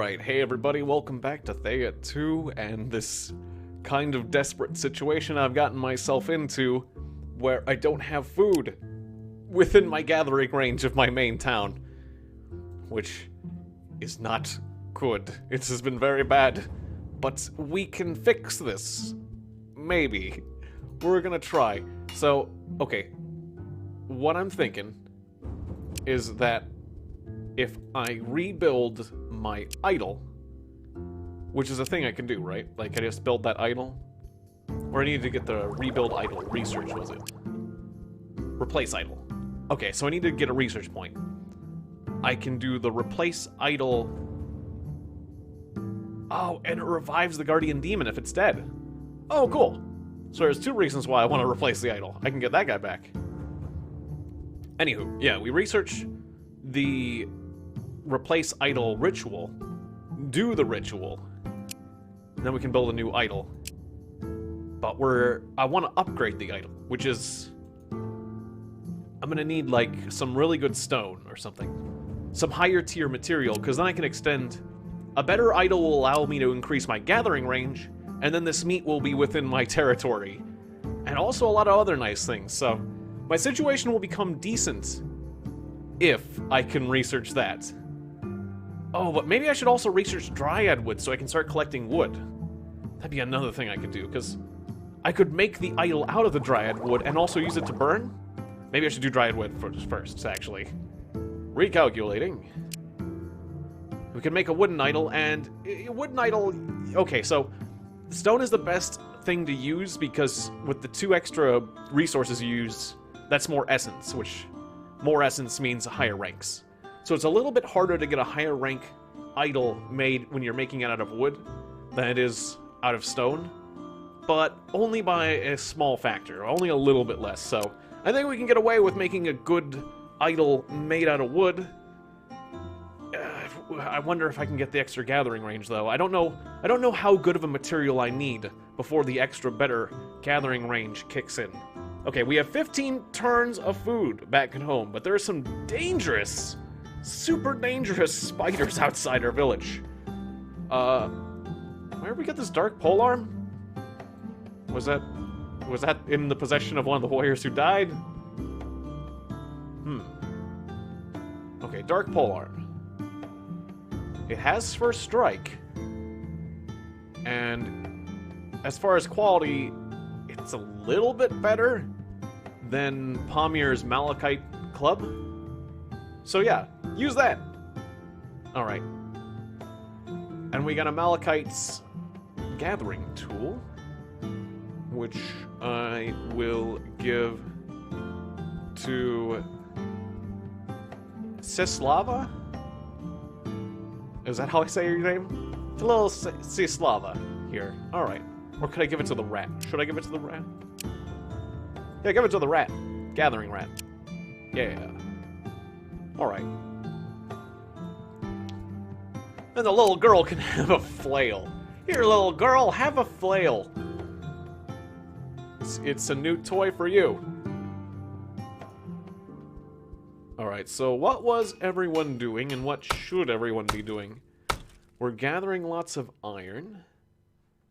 Alright, hey everybody, welcome back to Thea 2, and this kind of desperate situation I've gotten myself into where I don't have food within my gathering range of my main town. Which is not good. It has been very bad. But we can fix this. Maybe. We're gonna try. So, okay. What I'm thinking is that if I rebuild my idol, which is a thing I can do, right? Like, I just build that idol? Or I need to get the rebuild idol research, was it? Replace idol. Okay, so I need to get a research point. I can do the replace idol. Oh, and it revives the guardian demon if it's dead. Oh, cool. So there's two reasons why I want to replace the idol. I can get that guy back. Anywho, yeah, we research the replace idol ritual, do the ritual, and then we can build a new idol. But I want to upgrade the idol, which is, I'm gonna need like some really good stone or something, some higher tier material, because then I can extend. A better idol will allow me to increase my gathering range, and then this meat will be within my territory, and also a lot of other nice things. So my situation will become decent if I can research that. Oh, but maybe I should also research dryad wood so I can start collecting wood. That'd be another thing I could do, because I could make the idol out of the dryad wood and also use it to burn? Maybe I should do dryad wood first, actually. Recalculating. We can make a wooden idol, and wooden idol... Okay, so stone is the best thing to use because with the 2 extra resources you use, that's more essence, which more essence means higher ranks. So it's a little bit harder to get a higher rank idol made when you're making it out of wood than it is out of stone, but only by a small factor, only a little bit less. So I think we can get away with making a good idol made out of wood. I wonder if I can get the extra gathering range, though. I don't know how good of a material I need before the extra better gathering range kicks in. Okay, we have 15 turns of food back at home, but there are some dangerous, super dangerous spiders outside our village. Where did we get this dark polearm? Was that in the possession of one of the warriors who died? Okay, dark polearm. It has first strike, and as far as quality, it's a little bit better than Pamir's Malachite Club. So yeah, use that. Alright. And we got a Malachite's gathering tool, which I will give to Sislava? Is that how I say your name? It's a little Sislava here. Alright. Or could I give it to the rat? Should I give it to the rat? Yeah, give it to the rat. Gathering rat. Yeah. Alright. And the little girl can have a flail. Here, little girl, have a flail. It's a new toy for you. Alright, so what was everyone doing, and what should everyone be doing? We're gathering lots of iron.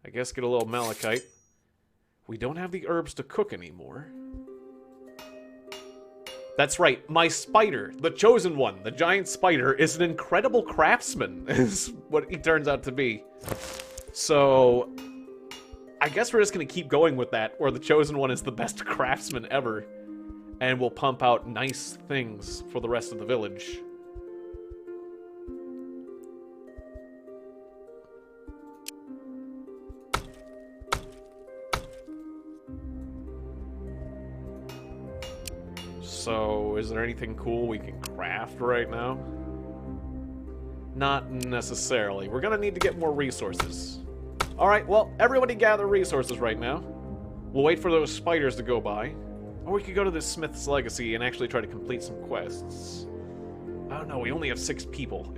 I guess get a little malachite. We don't have the herbs to cook anymore. That's right, my spider, the chosen one, the giant spider, is an incredible craftsman, is what he turns out to be. So, I guess we're just gonna keep going with that, where the chosen one is the best craftsman ever. And we'll pump out nice things for the rest of the village. So, is there anything cool we can craft right now? Not necessarily. We're gonna need to get more resources. Alright, well, everybody gather resources right now. We'll wait for those spiders to go by. Or we could go to the Smith's Legacy and actually try to complete some quests. I don't know, we only have 6 people.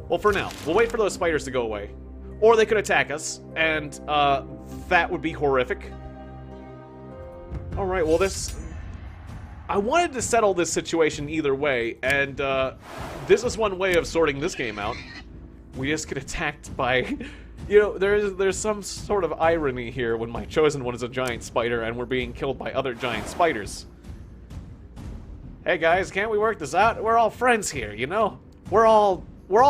Well, for now, we'll wait for those spiders to go away. Or they could attack us, and that would be horrific. Alright, well I wanted to settle this situation either way, and this is one way of sorting this game out. we just get attacked by... You know, there's some sort of irony here when my chosen one is a giant spider and we're being killed by other giant spiders. Hey guys, can't we work this out? We're all friends here, you know? We're all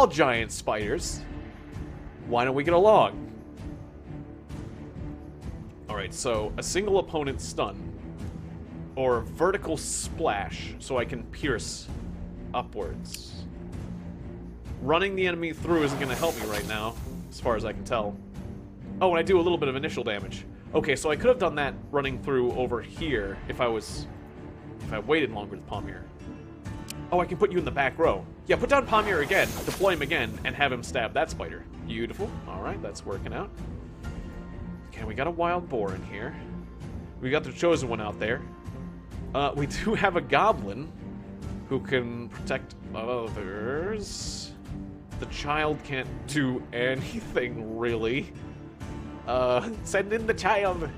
giant spiders. Why don't we get along? Alright, so a single opponent stun. Or vertical splash, so I can pierce upwards. Running the enemy through isn't going to help me right now, as far as I can tell. Oh, and I do a little bit of initial damage. Okay, so I could have done that running through over here if I waited longer with Palmier. Oh, I can put you in the back row. Yeah, put down Palmier again, deploy him again, and have him stab that spider. Beautiful. Alright, that's working out. Okay, we got a wild boar in here. We got the chosen one out there. We do have a goblin who can protect others. The child can't do anything, really. Send in the child.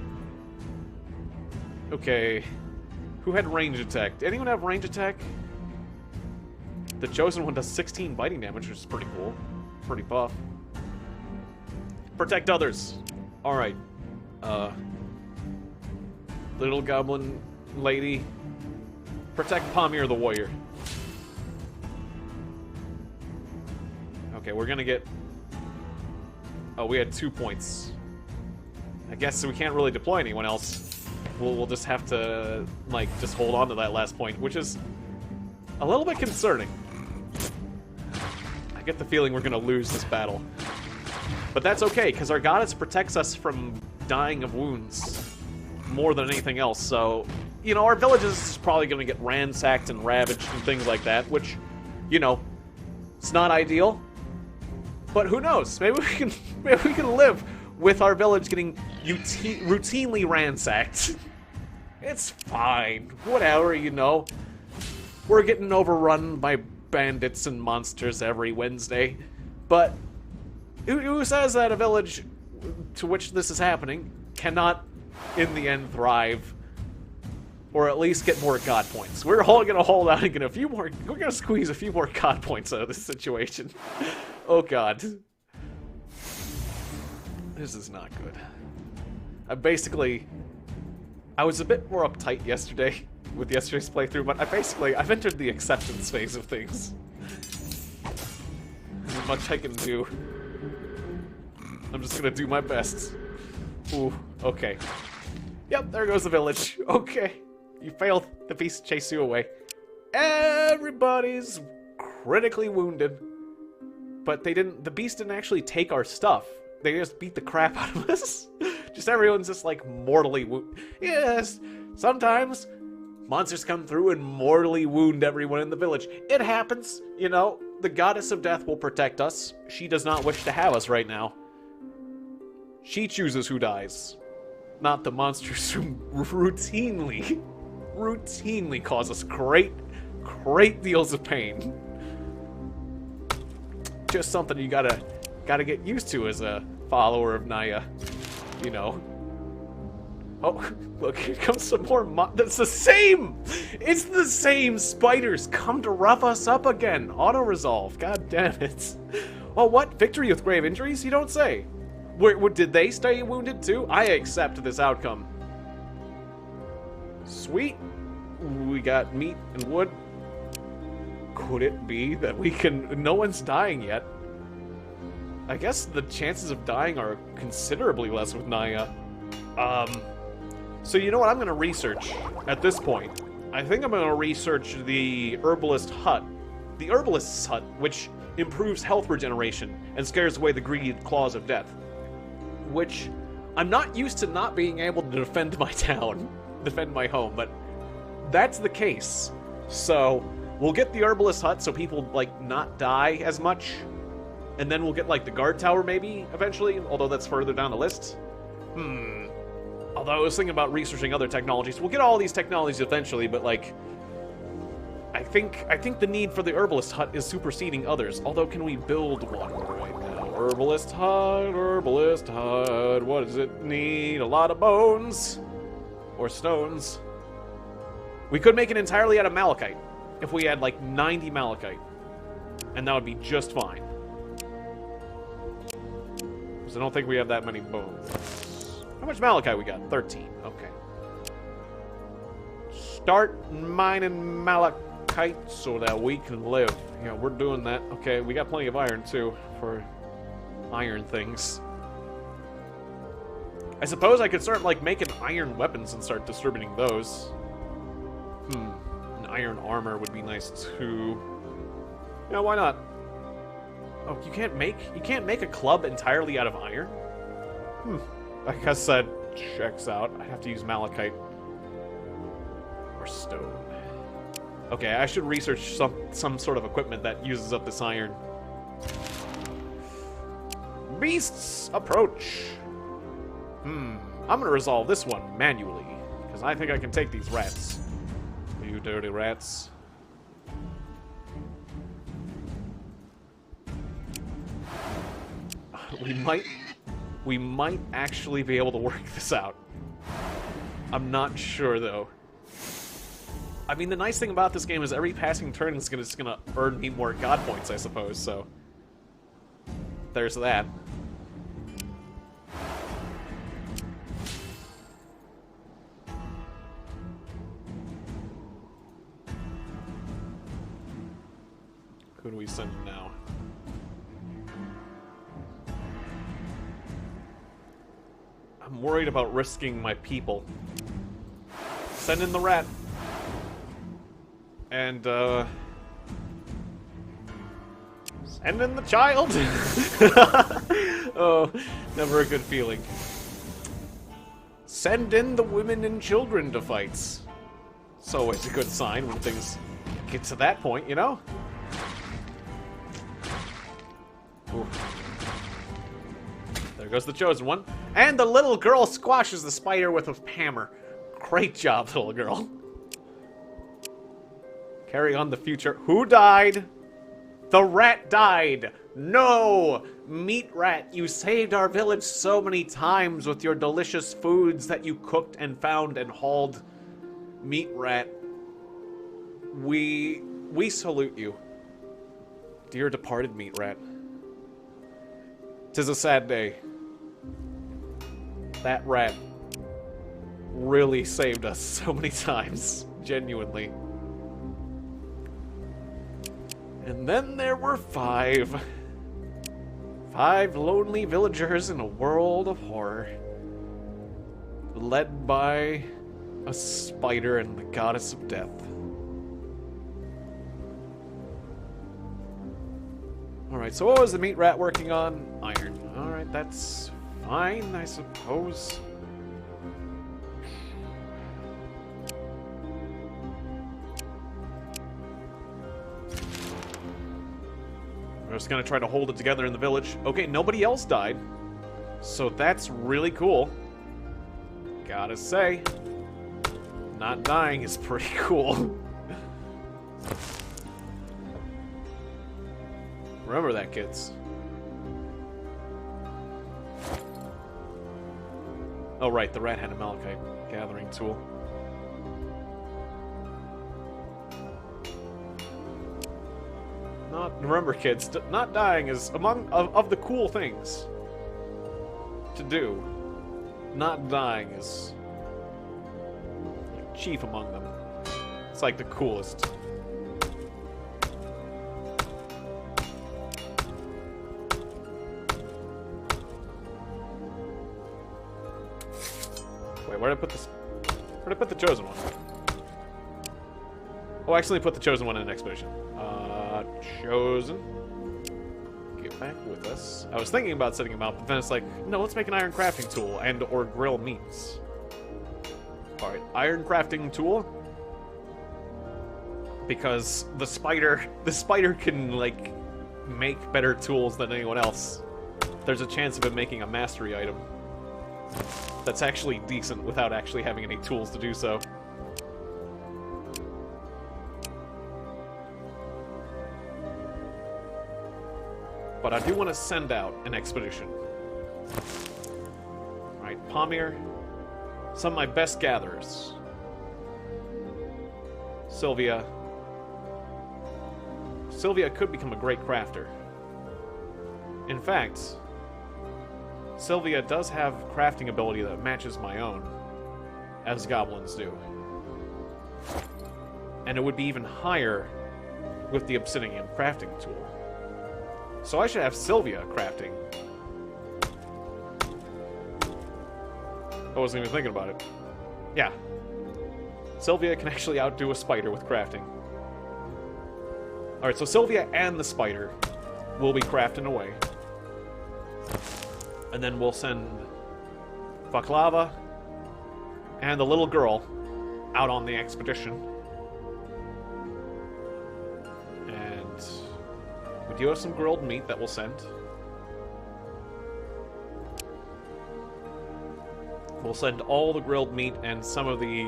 Okay. Who had range attack? Did anyone have range attack? The chosen one does 16 biting damage, which is pretty cool. Pretty buff. Protect others. Alright. Little goblin lady. Protect Palmier the warrior. Okay, we're gonna get... Oh, we had 2 points. I guess we can't really deploy anyone else. We'll just have to, like, just hold on to that last point, which is a little bit concerning. I get the feeling we're gonna lose this battle. But that's okay, because our goddess protects us from dying of wounds more than anything else, so... You know, our village is probably gonna get ransacked and ravaged and things like that, which, you know, it's not ideal. But who knows? Maybe we can live with our village getting routinely ransacked. It's fine. Whatever, you know. We're getting overrun by bandits and monsters every Wednesday. But who says that a village to which this is happening cannot, in the end, thrive? Or at least get more God points. We're all gonna hold out and get a few more... We're gonna squeeze a few more God points out of this situation. Oh god. This is not good. I was a bit more uptight yesterday with yesterday's playthrough, but I've entered the acceptance phase of things. There's not much I can do. I'm just gonna do my best. Ooh, okay. Yep, there goes the village. Okay. You failed. The beast chased you away. Everybody's critically wounded. But the beast didn't actually take our stuff. They just beat the crap out of us. Just everyone's just like mortally wounded. Yes, sometimes monsters come through and mortally wound everyone in the village. It happens, you know. The goddess of death will protect us. She does not wish to have us right now. She chooses who dies. Not the monsters who routinely cause us great deals of pain. Just something you gotta get used to as a follower of Naya, you know. Oh, look, here comes some more that's the same! It's the same spiders come to rough us up again. Auto-resolve, god damn it. Oh, what? Victory with grave injuries? You don't say. Did they stay wounded too? I accept this outcome. Sweet. We got meat and wood. Could it be that no one's dying yet? I guess the chances of dying are considerably less with Naya. So you know what I'm gonna research at this point? I think I'm gonna research the Herbalist Hut. The Herbalist's Hut, which improves health regeneration and scares away the greedy claws of death. Which, I'm not used to not being able to defend my town, defend my home, but that's the case. So, we'll get the Herbalist Hut so people, like, not die as much. And then we'll get, like, the guard tower, maybe, eventually, although that's further down the list. Although I was thinking about researching other technologies. We'll get all these technologies eventually, but, like, I think the need for the Herbalist Hut is superseding others. Although, can we build one right now? Herbalist Hut, what does it need? A lot of bones? Or stones? We could make it entirely out of malachite. If we had, like, 90 malachite. And that would be just fine. bones. I don't think we have that many bones. How much malachite we got? 13. Okay. Start mining malachite so that we can live. Yeah, we're doing that. Okay, we got plenty of iron, too, for iron things. I suppose I could start, like, making iron weapons and start distributing those. An iron armor would be nice, too. Yeah, why not? Oh, you can't make a club entirely out of iron? I guess that checks out. I have to use malachite. Or stone. Okay, I should research some sort of equipment that uses up this iron. Beasts approach! I'm gonna resolve this one manually, because I think I can take these rats. You dirty rats. We might actually be able to work this out. I'm not sure, though. I mean, the nice thing about this game is every passing turn is just gonna earn me more god points, I suppose, so... There's that. Who do we send now? I'm worried about risking my people. Send in the rat. And, send in the child! Oh, never a good feeling. Send in the women and children to fights. It's always a good sign when things get to that point, you know? Ooh. There goes the chosen one. And the little girl squashes the spider with a hammer. Great job, little girl. Carry on the future. Who died? The rat died. No! Meat rat, you saved our village so many times with your delicious foods that you cooked and found and hauled. Meat rat. We salute you. Dear departed meat rat. 'Tis a sad day. That rat really saved us so many times. Genuinely. And then there were 5. 5 lonely villagers in a world of horror. Led by a spider and the goddess of death. Alright, so what was the meat rat working on? Iron. Alright, that's fine, I suppose. We're just gonna try to hold it together in the village. Okay, nobody else died. So that's really cool. Gotta say, not dying is pretty cool. Remember that, kids. Oh, right, the rat had a malachite gathering tool. Remember, kids, not dying is among of the cool things to do. Not dying is like chief among them. It's like the coolest. Wait, where did I put this? Where did I put the chosen one? Oh, I actually put the chosen one in an expedition. Chosen. Get back with us. I was thinking about setting him out, but then it's like, no, let's make an iron crafting tool and or grill meats. Alright, iron crafting tool. Because the spider can, like, make better tools than anyone else. There's a chance of him making a mastery item that's actually decent without actually having any tools to do so. But I do want to send out an expedition. Alright, Pamir. Some of my best gatherers. Sylvia. Sylvia could become a great crafter. In fact, Sylvia does have crafting ability that matches my own, as goblins do. And it would be even higher with the obsidian crafting tool. So I should have Sylvia crafting. I wasn't even thinking about it. Yeah. Sylvia can actually outdo a spider with crafting. Alright, so Sylvia and the spider will be crafting away. And then we'll send Baklava and the little girl out on the expedition. And we do have some grilled meat that we'll send. We'll send all the grilled meat and some of the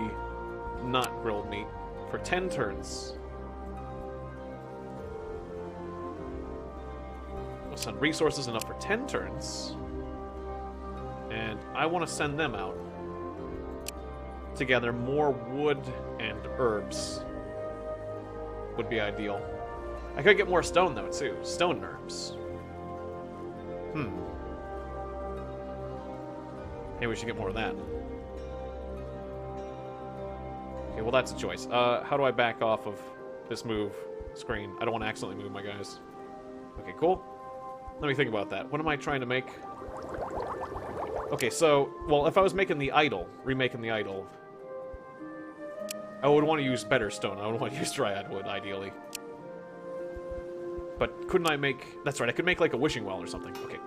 not grilled meat for 10 turns. We'll send resources enough for 10 turns. And I want to send them out to gather more wood and herbs. Would be ideal. I could get more stone, though, too. Stone and herbs. Maybe we should get more of that. Okay, well, that's a choice. How do I back off of this move screen? I don't want to accidentally move my guys. Okay, cool. Let me think about that. What am I trying to make? Okay, so, well, if I was making the idol, remaking the idol, I would want to use better stone. I would want to use dryad wood, ideally. But couldn't I make... That's right, I could make, like, a wishing well or something. Okay,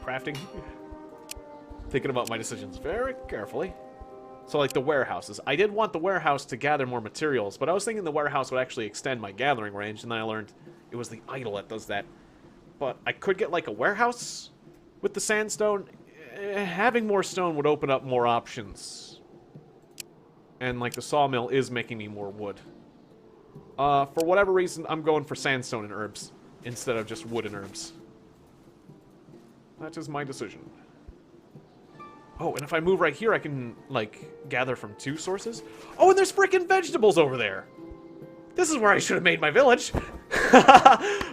crafting. Thinking about my decisions very carefully. So, like, the warehouses. I did want the warehouse to gather more materials, but I was thinking the warehouse would actually extend my gathering range, and then I learned it was the idol that does that. But I could get, like, a warehouse with the sandstone. Having more stone would open up more options. And, like, the sawmill is making me more wood. For whatever reason, I'm going for sandstone and herbs instead of just wood and herbs. That is my decision. Oh, and if I move right here, I can, like, gather from 2 sources? Oh, and there's freaking vegetables over there! This is where I should have made my village!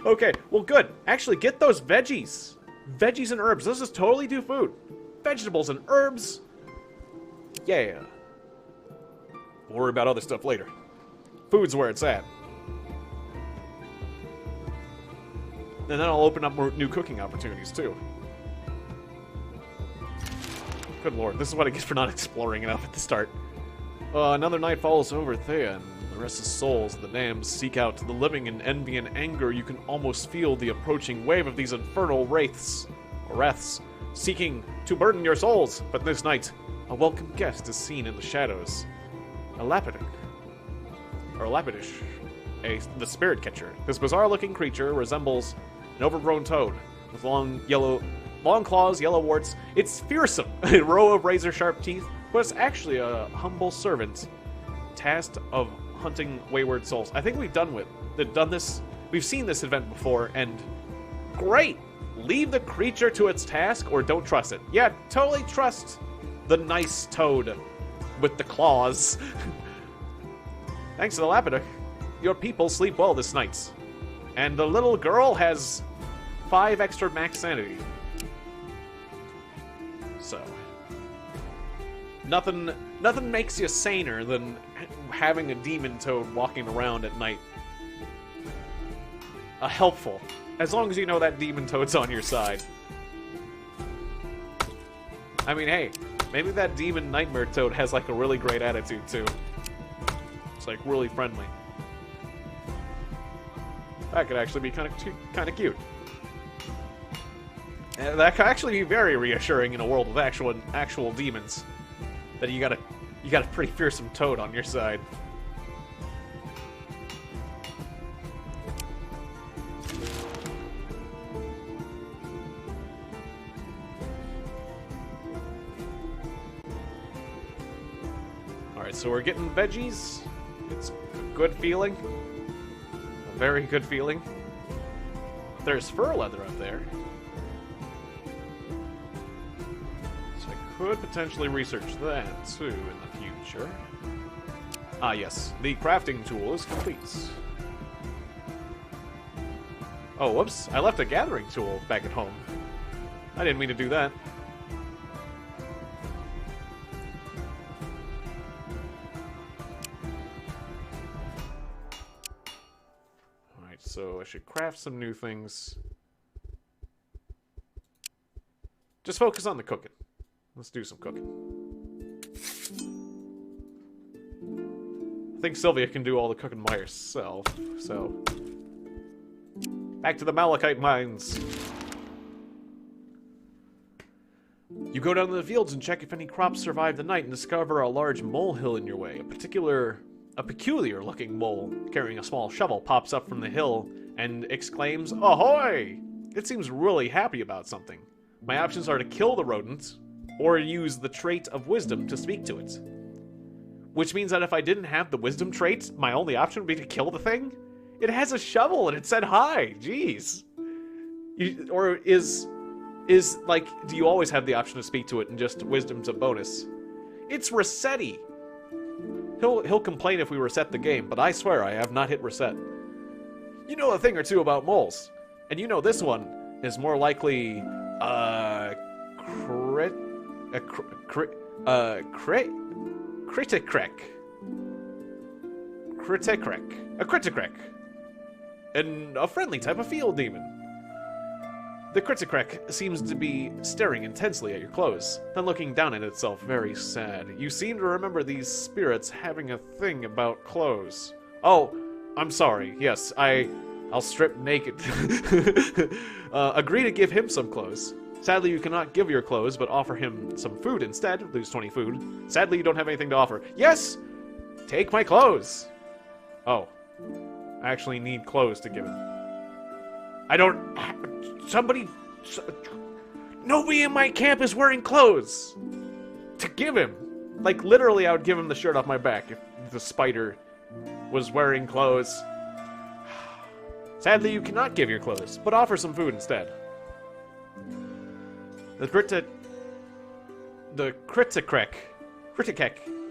Okay, well, good. Actually, get those veggies. Veggies and herbs. This is totally do food. Vegetables and herbs. Yeah. We'll worry about other stuff later. Food's where it's at. And then I'll open up more new cooking opportunities, too. Good lord, this is what I get for not exploring enough at the start. Another night falls over Thea, and the restless souls of the damned seek out the living in envy and anger. You can almost feel the approaching wave of these infernal wraiths, seeking to burden your souls. But this night, a welcome guest is seen in the shadows. A Lapidish, the spirit catcher. This bizarre-looking creature resembles an overgrown toad with long claws, yellow warts. It's fearsome, a row of razor-sharp teeth, but it's actually a humble servant, tasked of hunting wayward souls. I think we've done this. We've seen this event before, and great. Leave the creature to its task, or don't trust it. Yeah, totally trust the nice toad with the claws. Thanks to the Lapidish, your people sleep well this night, and the little girl has 5 extra max sanity. So, nothing makes you saner than having a demon toad walking around at night. Helpful, as long as you know that demon toad's on your side. I mean, hey, maybe that demon nightmare toad has like a really great attitude too. It's like really friendly. That could actually be kind of cute. And that could actually be very reassuring in a world of actual demons. That you got a pretty fearsome toad on your side. Alright, so we're getting veggies. It's a good feeling. A very good feeling. There's fur leather up there. So I could potentially research that, too, in the future. Ah, yes. The crafting tool is complete. Oh, whoops. I left a gathering tool back at home. I didn't mean to do that. so I should craft some new things. Just focus on the cooking. Let's do some cooking. I think Sylvia can do all the cooking by herself, so... Back to the Malachite mines! You go down to the fields and check if any crops survive the night and discover a large molehill in your way. A peculiar-looking mole carrying a small shovel pops up from the hill and exclaims, "Ahoy!" It seems really happy about something. My options are to kill the rodent, or use the trait of wisdom to speak to it. Which means that if I didn't have the wisdom trait, my only option would be to kill the thing? It has a shovel and it said hi! Jeez. Like, do you always have the option to speak to it and just wisdom's a bonus? It's Resetti! He'll complain if we reset the game, but I swear I have not hit reset. You know a thing or two about moles, and you know this one is more likely, Critikrek. And a friendly type of field demon. The Critikrek seems to be staring intensely at your clothes, then looking down at itself very sad. You seem to remember these spirits having a thing about clothes. Oh, I'm sorry. Yes, I'll strip naked. Agree to give him some clothes. Sadly, you cannot give your clothes, but offer him some food instead. Lose 20 food. Sadly, you don't have anything to offer. Yes! Take my clothes! Oh. I actually need clothes to give him. I don't... Nobody in my camp is wearing clothes! To give him! Like, literally, I would give him the shirt off my back if the spider was wearing clothes. Sadly, you cannot give your clothes, but offer some food instead. The Critikek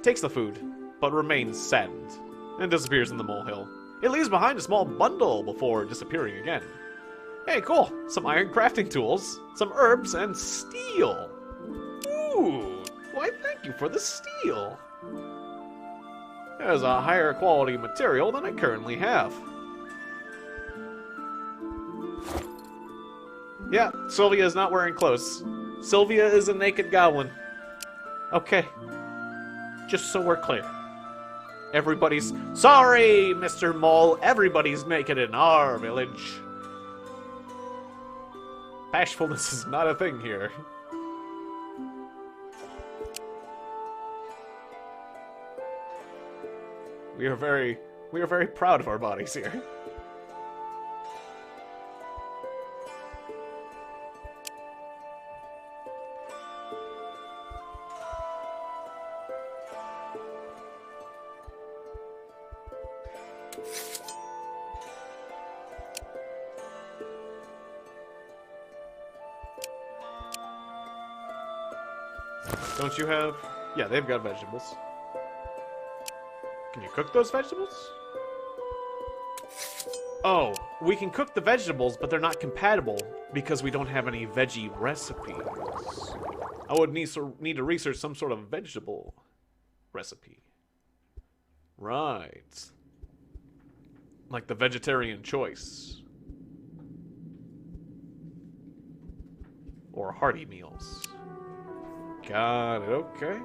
takes the food, but remains saddened, and disappears in the molehill. It leaves behind a small bundle before disappearing again. Hey, cool! Some iron crafting tools, some herbs, and steel! Ooh! Why, thank you for the steel! There's a higher quality material than I currently have. Yeah, Sylvia is not wearing clothes. Sylvia is a naked goblin. Okay. Just so we're clear. Everybody's... Sorry, Mr. Mole! Everybody's naked in our village. Bashfulness is not a thing here. We are very proud of our bodies here. Don't you have... Yeah, they've got vegetables. Can you cook those vegetables? Oh, we can cook the vegetables, but they're not compatible because we don't have any veggie recipes. I would need to research some sort of vegetable recipe. Right. Like the vegetarian choice. Or hearty meals. Got it, okay.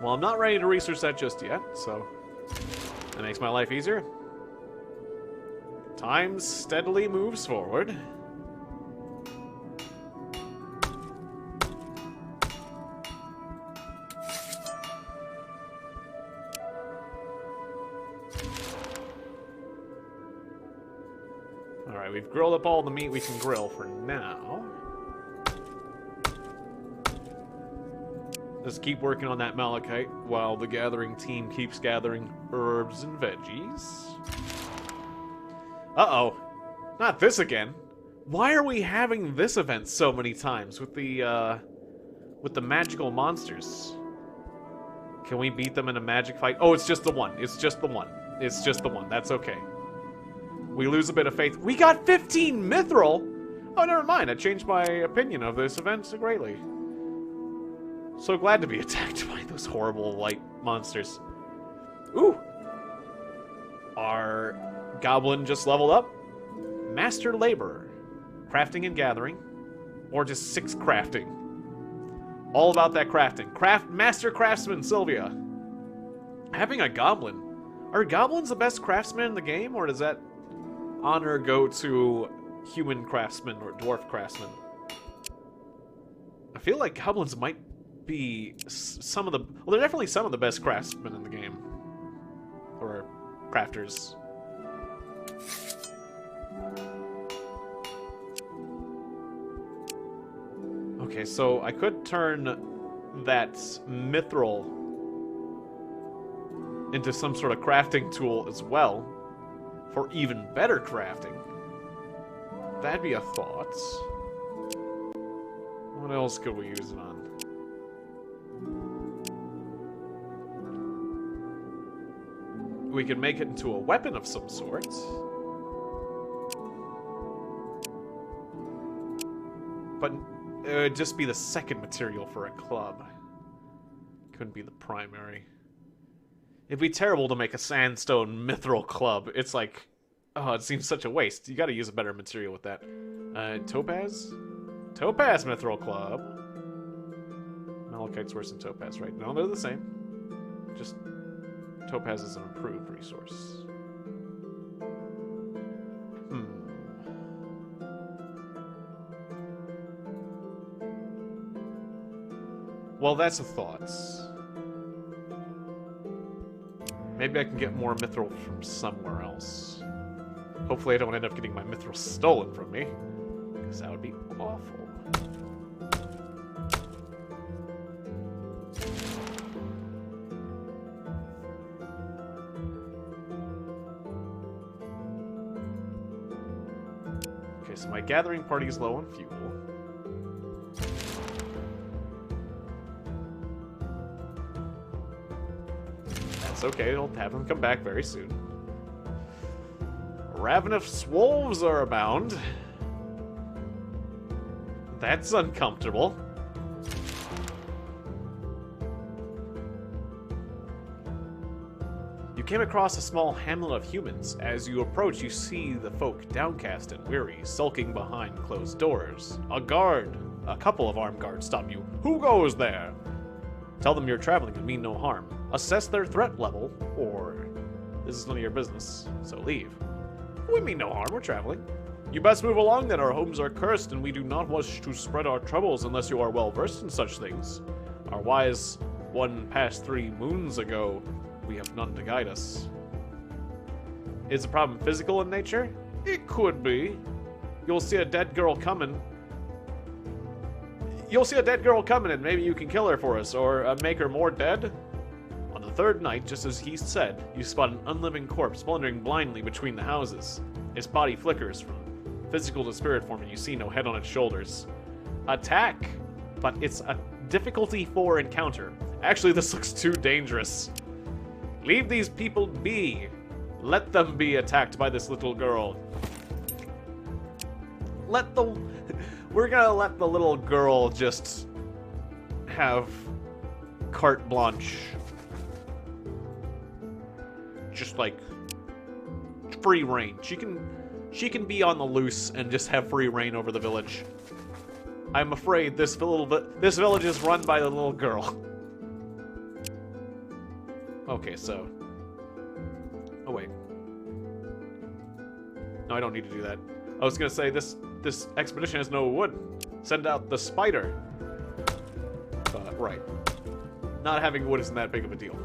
Well, I'm not ready to research that just yet, so that makes my life easier. Time steadily moves forward. Alright, we've grilled up all the meat we can grill for now. Let's keep working on that malachite while the gathering team keeps gathering herbs and veggies. Uh-oh. Not this again. Why are we having this event so many times with the magical monsters? Can we beat them in a magic fight? Oh, it's just the one. It's just the one. It's just the one. That's okay. We lose a bit of faith. We got 15 mithril! Oh, never mind. I changed my opinion of this event so greatly. So glad to be attacked by those horrible light monsters. Ooh! Our Goblin just leveled up. Master Laborer. Crafting and gathering. Or just 6 crafting. All about that crafting. Master Craftsman Sylvia. Having a goblin. Are goblins the best craftsmen in the game? Or does that honor go to human craftsmen or dwarf craftsmen? I feel like goblins might be some of the... Well, they're definitely some of the best craftsmen in the game. Or crafters. Okay, so I could turn that mithril into some sort of crafting tool as well for even better crafting. That'd be a thought. What else could we use it on? We could make it into a weapon of some sort. But it would just be the second material for a club. Couldn't be the primary. It'd be terrible to make a sandstone mithril club. It's like, oh, it seems such a waste. You gotta use a better material with that. Topaz? Topaz mithril club. Malachite's worse than topaz, right? No, they're the same. Just topaz is an improved resource. Well, that's a thought. Maybe I can get more mithril from somewhere else. Hopefully I don't end up getting my mithril stolen from me, because that would be awful. Okay, so my gathering party is low on fuel. That's okay, I'll have them come back very soon. Ravenous wolves are abound. That's uncomfortable. You came across a small hamlet of humans. As you approach, you see the folk downcast and weary, sulking behind closed doors. A couple of armed guards stop you. Who goes there? Tell them you're traveling and mean no harm. Assess their threat level, or this is none of your business, so leave. We mean no harm, we're traveling. You best move along then, our homes are cursed, and we do not wish to spread our troubles unless you are well versed in such things. Our wise one passed 3 moons ago. We have none to guide us. Is the problem physical in nature? It could be. You'll see a dead girl coming. And maybe you can kill her for us, or make her more dead? On the 3rd night, just as he said, you spot an unliving corpse wandering blindly between the houses. Its body flickers from physical to spirit form, and you see no head on its shoulders. Attack! But it's a difficulty 4 encounter. Actually, this looks too dangerous. Leave these people be. Let them be attacked by this little girl. We're gonna let the little girl just have carte blanche. Just like free reign. She can be on the loose and just have free reign over the village. I'm afraid this village is run by the little girl. Okay, so... Oh, wait. No, I don't need to do that. I was gonna say, this expedition has no wood. Send out the spider. Right. Not having wood isn't that big of a deal.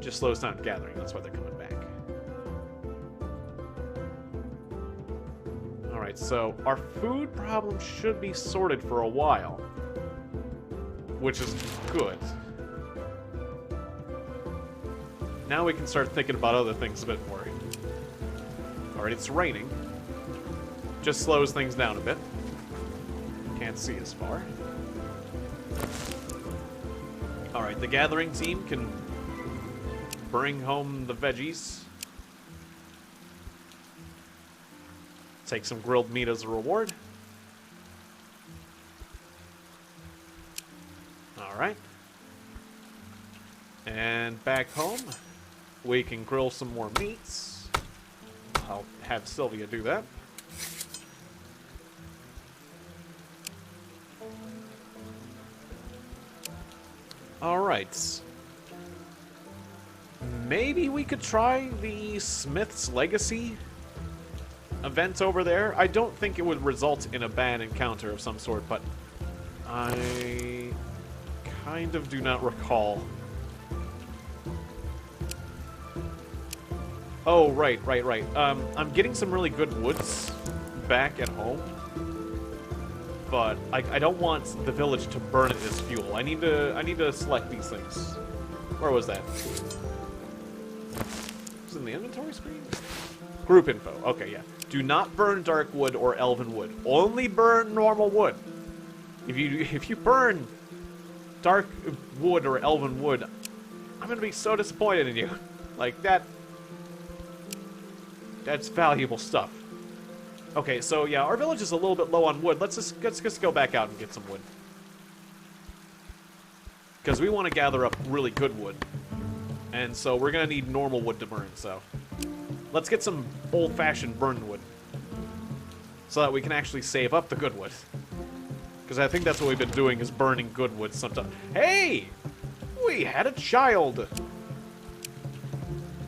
Just slows down gathering, that's why they're coming back. Alright, so our food problem should be sorted for a while. Which is good. Now we can start thinking about other things a bit more. Alright, it's raining. Just slows things down a bit. Can't see as far. Alright, the gathering team can bring home the veggies. Take some grilled meat as a reward. Alright. And back home, we can grill some more meats. I'll have Sylvia do that. Alright. Maybe we could try the Smith's Legacy event over there. I don't think it would result in a bad encounter of some sort, but I kind of do not recall. Oh, right. I'm getting some really good woods back at home, but I don't want the village to burn it as fuel. I need to select these things. Where was that? Was it in the inventory screen? Group info. Okay, yeah. Do not burn dark wood or elven wood. Only burn normal wood. If you burn dark wood or elven wood, I'm gonna be so disappointed in you. Like that's valuable stuff. Okay, so yeah, our village is a little bit low on wood. Let's just go back out and get some wood. Because we want to gather up really good wood. And so we're gonna need normal wood to burn, so let's get some old-fashioned burned wood. So that we can actually save up the good wood. Because I think that's what we've been doing, is burning good wood sometimes. Hey! We had a child!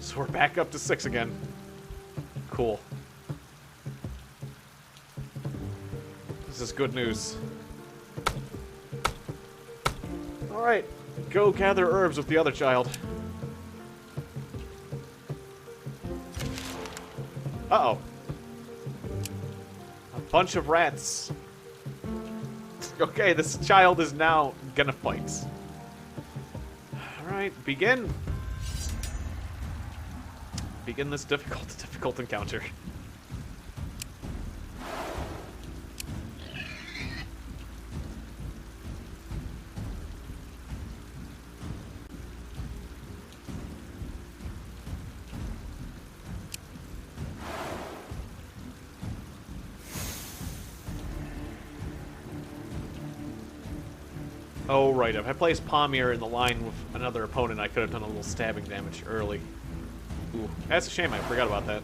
So we're back up to 6 again. Cool. This is good news. Alright, go gather herbs with the other child. Uh-oh. A bunch of rats. Okay, this child is now gonna fight. Alright, begin. Begin this difficult encounter. Oh, right. If I placed Palmier in the line with another opponent, I could have done a little stabbing damage early. Ooh, that's a shame. I forgot about that.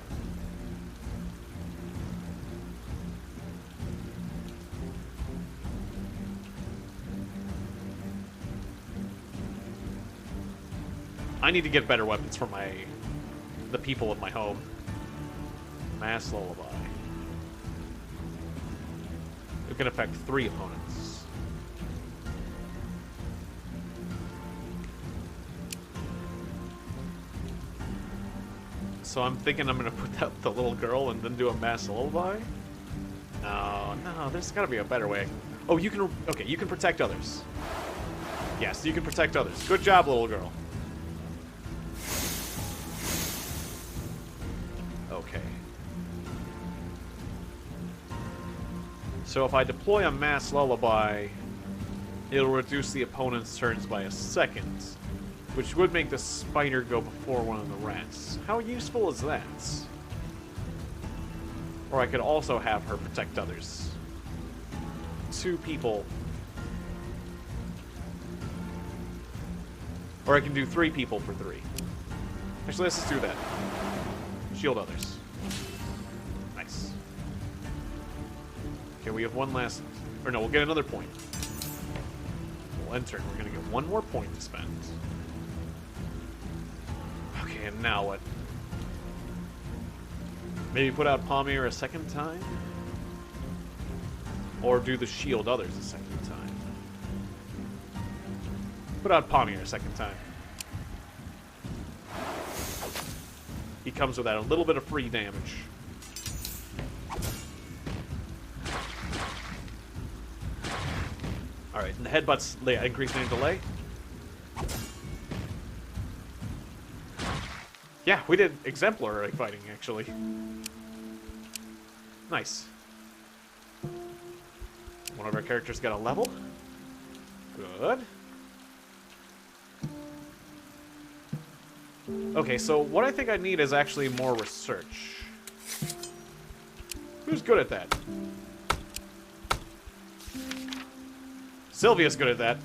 I need to get better weapons for the people of my home. Mass Lullaby. It can affect 3 opponents. So I'm thinking I'm gonna put out the little girl and then do a Mass Lullaby? No, there's gotta be a better way. Oh, you can, okay, you can protect others. Yes, you can protect others. Good job, little girl. Okay. So if I deploy a Mass Lullaby, it'll reduce the opponent's turns by a second, which would make the spider go before one of the rats. How useful is that? Or I could also have her protect others. 2 people. Or I can do 3 people for 3. Actually, let's just do that. Shield others. Nice. Okay, we have one last... Or no, we'll get another point. We'll enter, and we're going to get 1 more point to spend. Okay, and now what? Maybe put out Palmier a second time? Or do the shield others a second time? Put out Palmier a second time. He comes with that, a little bit of free damage. Alright, and the headbutts increasing in delay. Yeah, we did exemplary fighting, actually. Nice. One of our characters got a level. Good. Okay, so what I think I need is actually more research. Who's good at that? Sylvia's good at that.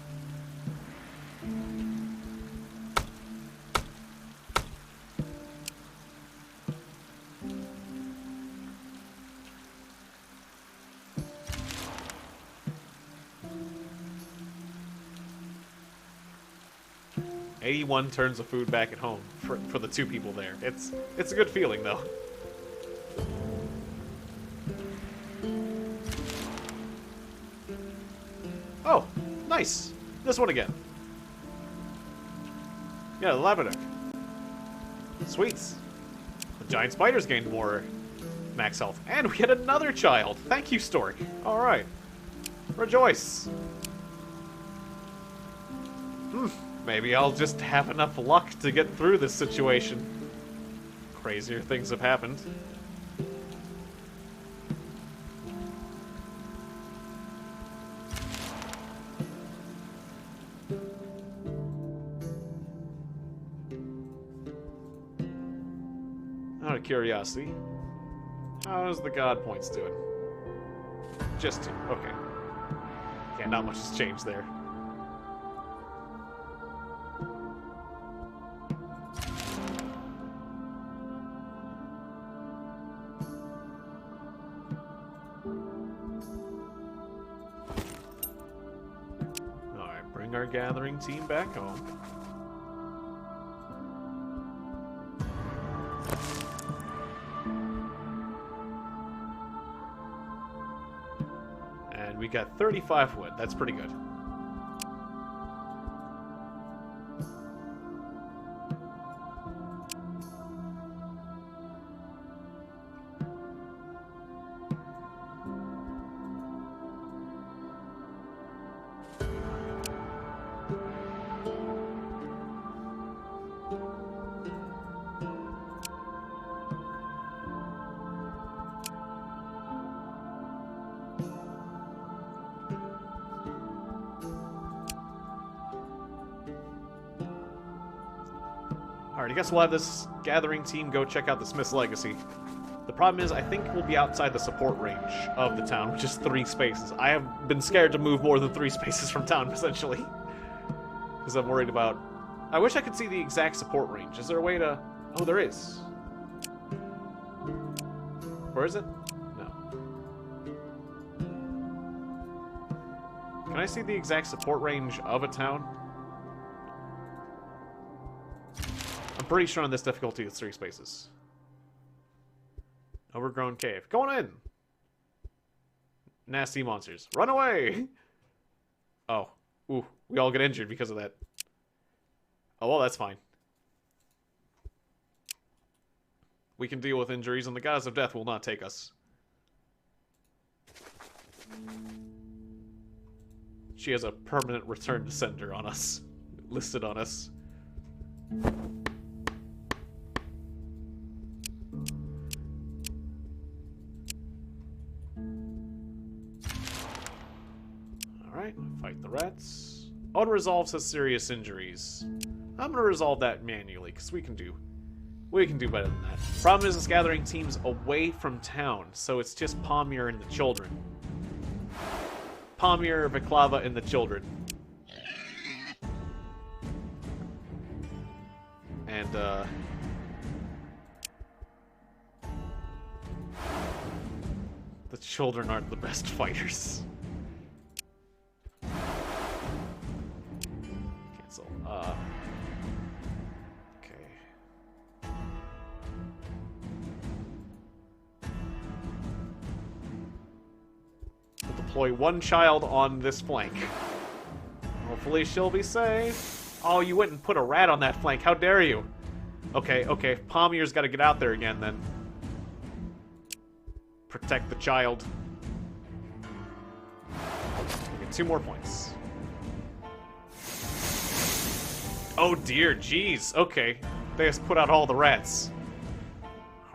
81 turns of food back at home for the 2 people there. It's a good feeling, though. Oh, nice. This one again. Yeah, the Labaduck. Sweets. The giant spiders gained more max health. And we had another child. Thank you, Stork. Alright. Rejoice. Maybe I'll just have enough luck to get through this situation. Crazier things have happened. Out of curiosity, how's the God points doing? Just 2, okay. Yeah, not much has changed there. Alright, bring our gathering team back home. We got 35 wood. That's pretty good. Alright, I guess we'll have this gathering team go check out the Smith's Legacy. The problem is, I think we'll be outside the support range of the town, which is 3 spaces. I have been scared to move more than 3 spaces from town, essentially. Because I'm worried about... I wish I could see the exact support range. Is there a way to... Oh, there is. Where is it? No. Can I see the exact support range of a town? I'm pretty sure on this difficulty it's 3 spaces. Overgrown cave. Going in! Nasty monsters. Run away! Oh. Ooh. We all get injured because of that. Oh, well, that's fine. We can deal with injuries, and the gods of death will not take us. She has a permanent return to sender on us. Listed on us. Alright, fight the rats. Unresolved says serious injuries. I'm gonna resolve that manually, because we can do better than that. Problem is, this gathering team's away from town, so it's just Palmier and the children. Palmier, Baklava, and the children. And, the children aren't the best fighters. Cancel. Okay. We'll deploy 1 child on this flank. Hopefully she'll be safe. Oh, you went and put a rat on that flank. How dare you? Okay, okay. Palmier's got to get out there again, then. Protect the child. We get 2 more points. Oh dear, jeez. Okay. They just put out all the rats.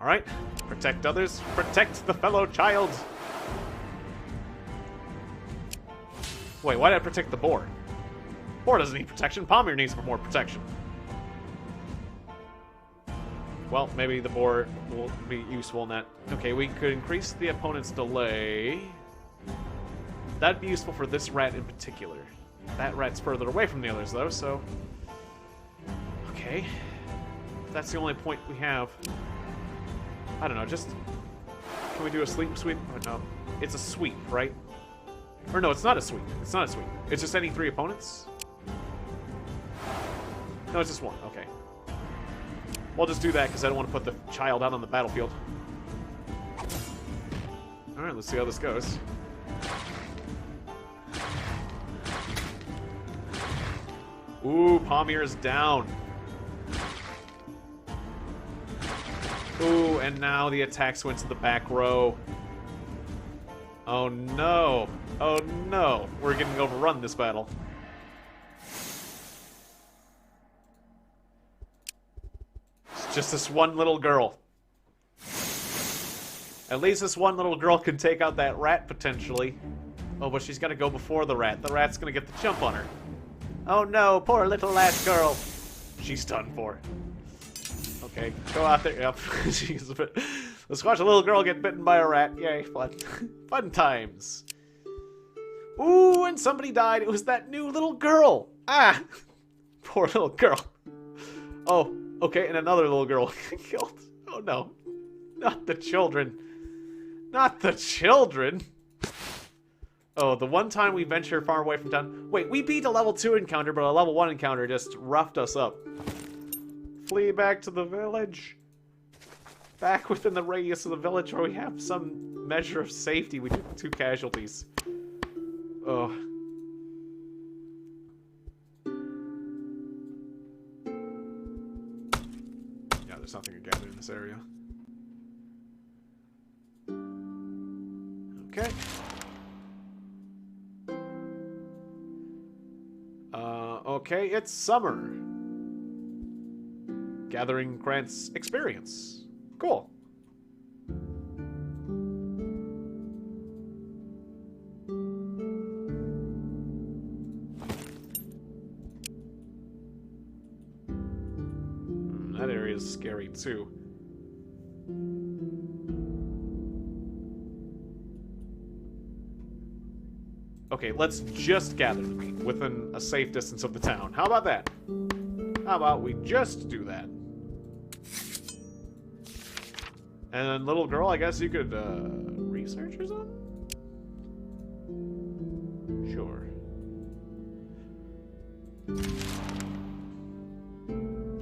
Alright. Protect others. Protect the fellow child. Wait, why did I protect the boar? Boar doesn't need protection. Palmier needs more protection. Well, maybe the boar will be useful in that. Okay, we could increase the opponent's delay. That'd be useful for this rat in particular. That rat's further away from the others, though, so... Okay. That's the only point we have. I don't know, just... Can we do a sleep sweep? Oh, no. It's a sweep, right? Or no, it's not a sweep. It's not a sweep. It's just any 3 opponents? No, it's just one. Okay. We'll just do that because I don't want to put the child out on the battlefield. Alright, let's see how this goes. Ooh, Pamir's down. Ooh, and now the attacks went to the back row. Oh no. Oh no. We're getting overrun this battle. It's just this one little girl. At least this one little girl can take out that rat potentially. Oh, but she's got to go before the rat. The rat's going to get the jump on her. Oh no, poor little last girl. She's done for. Okay, go out there. Yep. She's a bit... Let's watch a little girl get bitten by a rat. Yay, fun. Fun times. Ooh, and somebody died. It was that new little girl. Ah! Poor little girl. Oh, okay, and another little girl killed. Oh no. Not the children. Not the children. Oh, the one time we venture far away from town. Wait, we beat a level 2 encounter, but a level 1 encounter just roughed us up. Flee back to the village. Back within the radius of the village where we have some measure of safety. We took 2 casualties. Oh. Yeah, there's nothing to gather in this area. Okay. Okay, it's summer. Gathering grants experience. Cool. That area is scary too. Okay, let's just gather the meat within a safe distance of the town. How about that? How about we just do that? And then, little girl, I guess you could, research or something? Sure.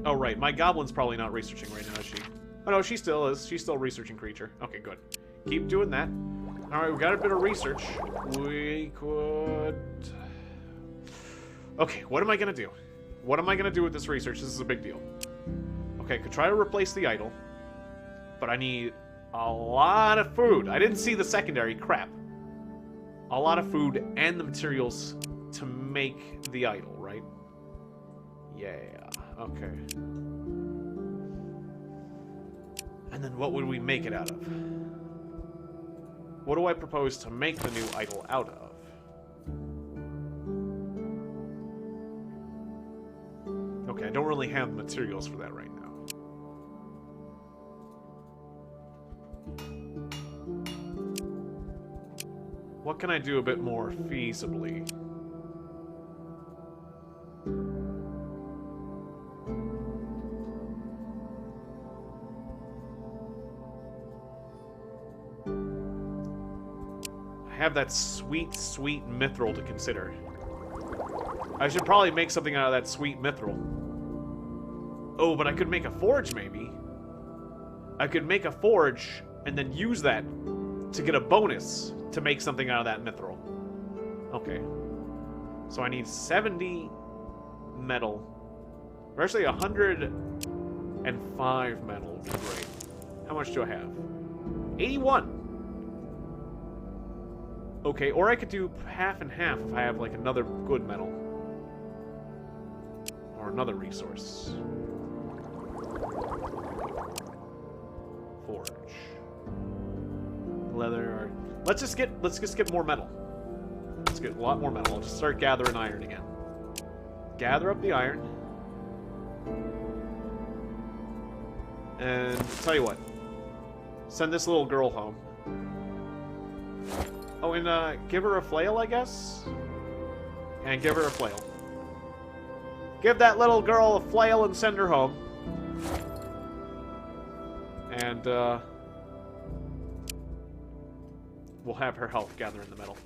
Oh, right. My goblin's probably not researching right now, is she? Oh, no, she still is. She's still researching creature. Okay, good. Keep doing that. Alright, we got a bit of research. We could... Okay, what am I gonna do? What am I gonna do with this research? This is a big deal. Okay, I could try to replace the idol. But I need a lot of food. I didn't see the secondary. Crap. A lot of food and the materials to make the idol, right? Yeah, okay. And then what would we make it out of? What do I propose to make the new idol out of? Okay, I don't really have the materials for that right now. What can I do a bit more feasibly? I have that sweet, sweet mithril to consider. I should probably make something out of that sweet mithril. Oh, but I could make a forge, maybe. I could make a forge and then use that to get a bonus to make something out of that mithril. Okay. So I need 70 metal. Or actually 105 metal would be great. How much do I have? 81! Okay, or I could do half and half if I have, like, another good metal. Or another resource. Forge. Leather. Let's just get more metal. Let's get a lot more metal. I'll just start gathering iron again. Gather up the iron. And tell you what. Send this little girl home. Oh, and give her a flail, I guess? And give her a flail. Give that little girl a flail and send her home. And, we'll have her help gather in the metal.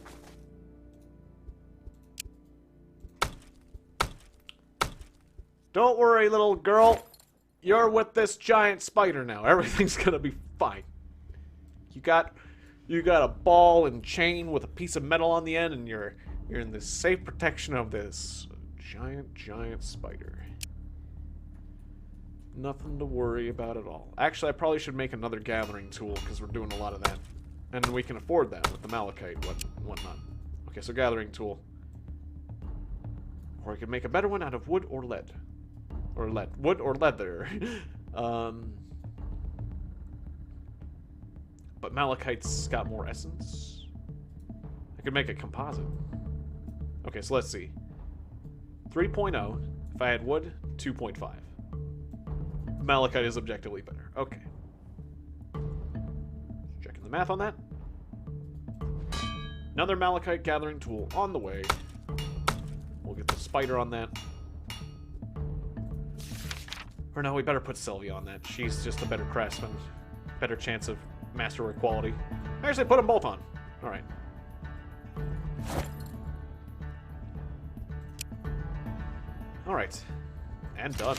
Don't worry, little girl. You're with this giant spider now. Everything's gonna be fine. You got a ball and chain with a piece of metal on the end, and you're in the safe protection of this giant spider. Nothing to worry about at all. Actually, I probably should make another gathering tool, because we're doing a lot of that. And we can afford that with the malachite and whatnot. Okay, so gathering tool. Or I could make a better one out of wood or lead. Or lead. Wood or leather. But malachite's got more essence. I could make a composite. Okay, so let's see. 3.0. If I had wood, 2.5. Malachite is objectively better. Okay. Checking the math on that. Another malachite gathering tool on the way. We'll get the spider on that. Or no, we better put Sylvia on that. She's just a better craftsman. Better chance of masterwork quality. Actually, put them both on. Alright. Alright. And done.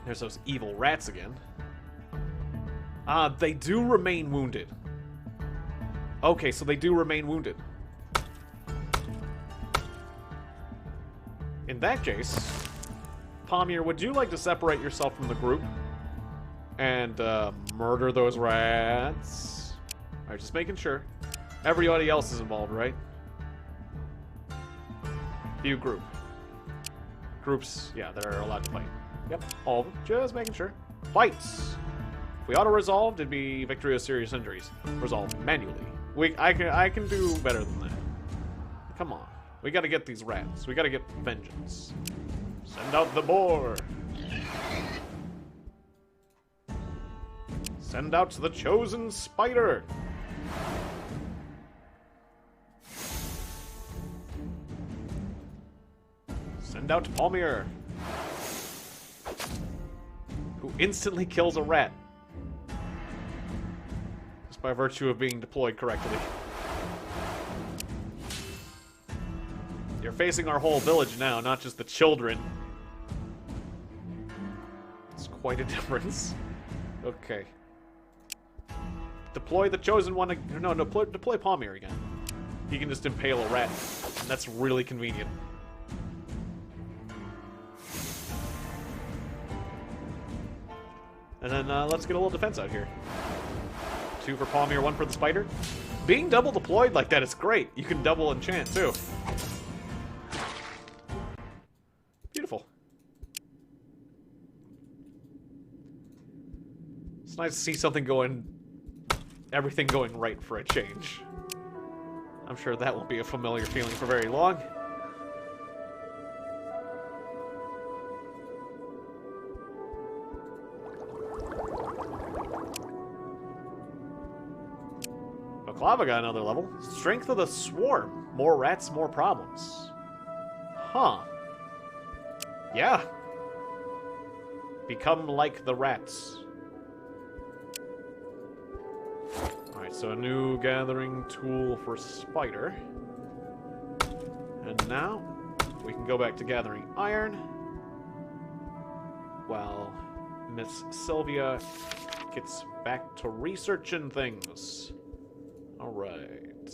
There's those evil rats again. They do remain wounded. Okay, so they do remain wounded. In that case, Palmier, would you like to separate yourself from the group and murder those rats? Alright, just making sure. Everybody else is involved, right? View group. Groups, yeah, they're allowed to fight. Yep, all of them. Just making sure. Fights! If we auto-resolved, it'd be victory of serious injuries. Resolved manually. I can do better than that. Come on. We gotta get these rats. We gotta get vengeance. Send out the boar! Send out the chosen spider! Send out Palmier! Who instantly kills a rat. Just by virtue of being deployed correctly. You're facing our whole village now, not just the children. It's quite a difference. Okay. Deploy the chosen one. No, deploy Palmier again. He can just impale a rat. And that's really convenient. And then let's get a little defense out here. 2 for Palmier, 1 for the spider. Being double deployed like that is great. You can double enchant too. Beautiful. It's nice to see something everything going right for a change. I'm sure that won't be a familiar feeling for very long. Baklava got another level. Strength of the Swarm. More rats, more problems. Huh. Yeah. Become like the rats. Alright, so a new gathering tool for spider. And now, we can go back to gathering iron. While Miss Sylvia gets back to researching things. Alright.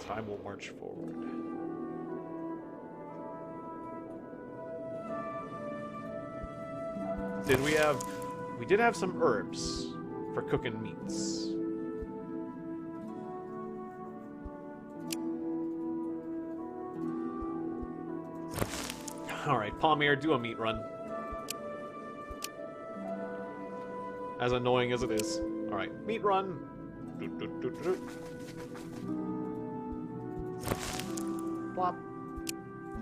Time will march forward. We did have some herbs for cooking meats. Alright, Palmier, do a meat run. As annoying as it is. Alright, meat run. Plop.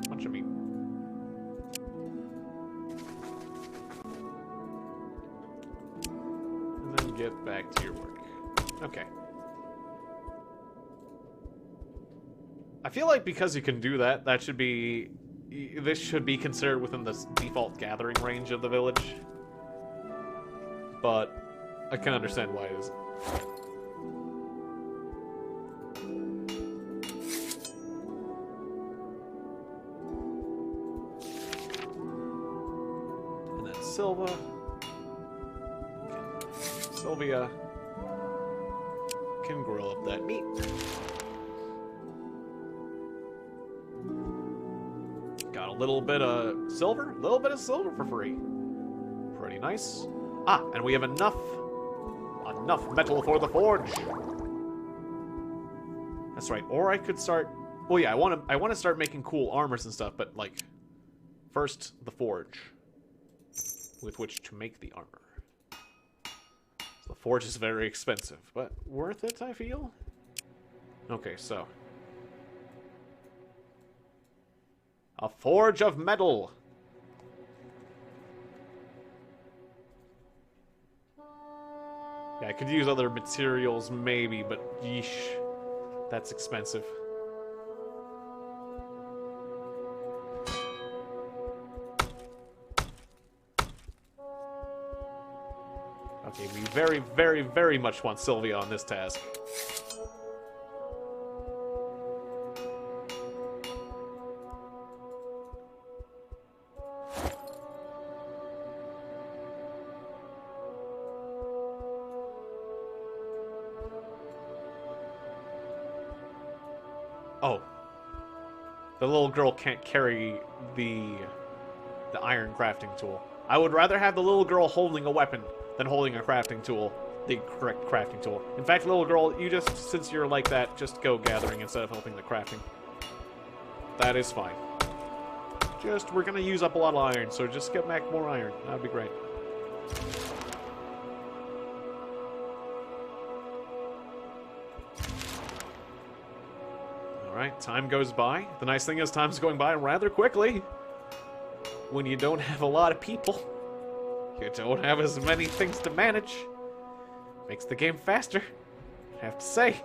Bunch of meat. And then get back to your work. Okay. I feel like because you can do that, this should be considered within the default gathering range of the village. But I can understand why it is. Sylvia can grill up that meat. Got a little bit of silver? A little bit of silver for free. Pretty nice. Ah, and we have enough metal for the forge. That's right. Or I could start... Well, yeah, I want to start making cool armors and stuff, but, like, first, the forge with which to make the armor. So the forge is very expensive, but worth it, I feel? Okay, so... a forge of metal! Yeah, I could use other materials, maybe, but yeesh. That's expensive. Okay, we very, very, very much want Sylvia on this task. Oh. The little girl can't carry the iron crafting tool. I would rather have the little girl holding a weapon than holding a crafting tool, the correct crafting tool. In fact, little girl, you just, since you're like that, just go gathering instead of helping the crafting. That is fine. We're gonna use up a lot of iron, so just get back more iron. That'd be great. Alright, time goes by. The nice thing is time's going by rather quickly. When you don't have a lot of people. You don't have as many things to manage. Makes the game faster, I have to say.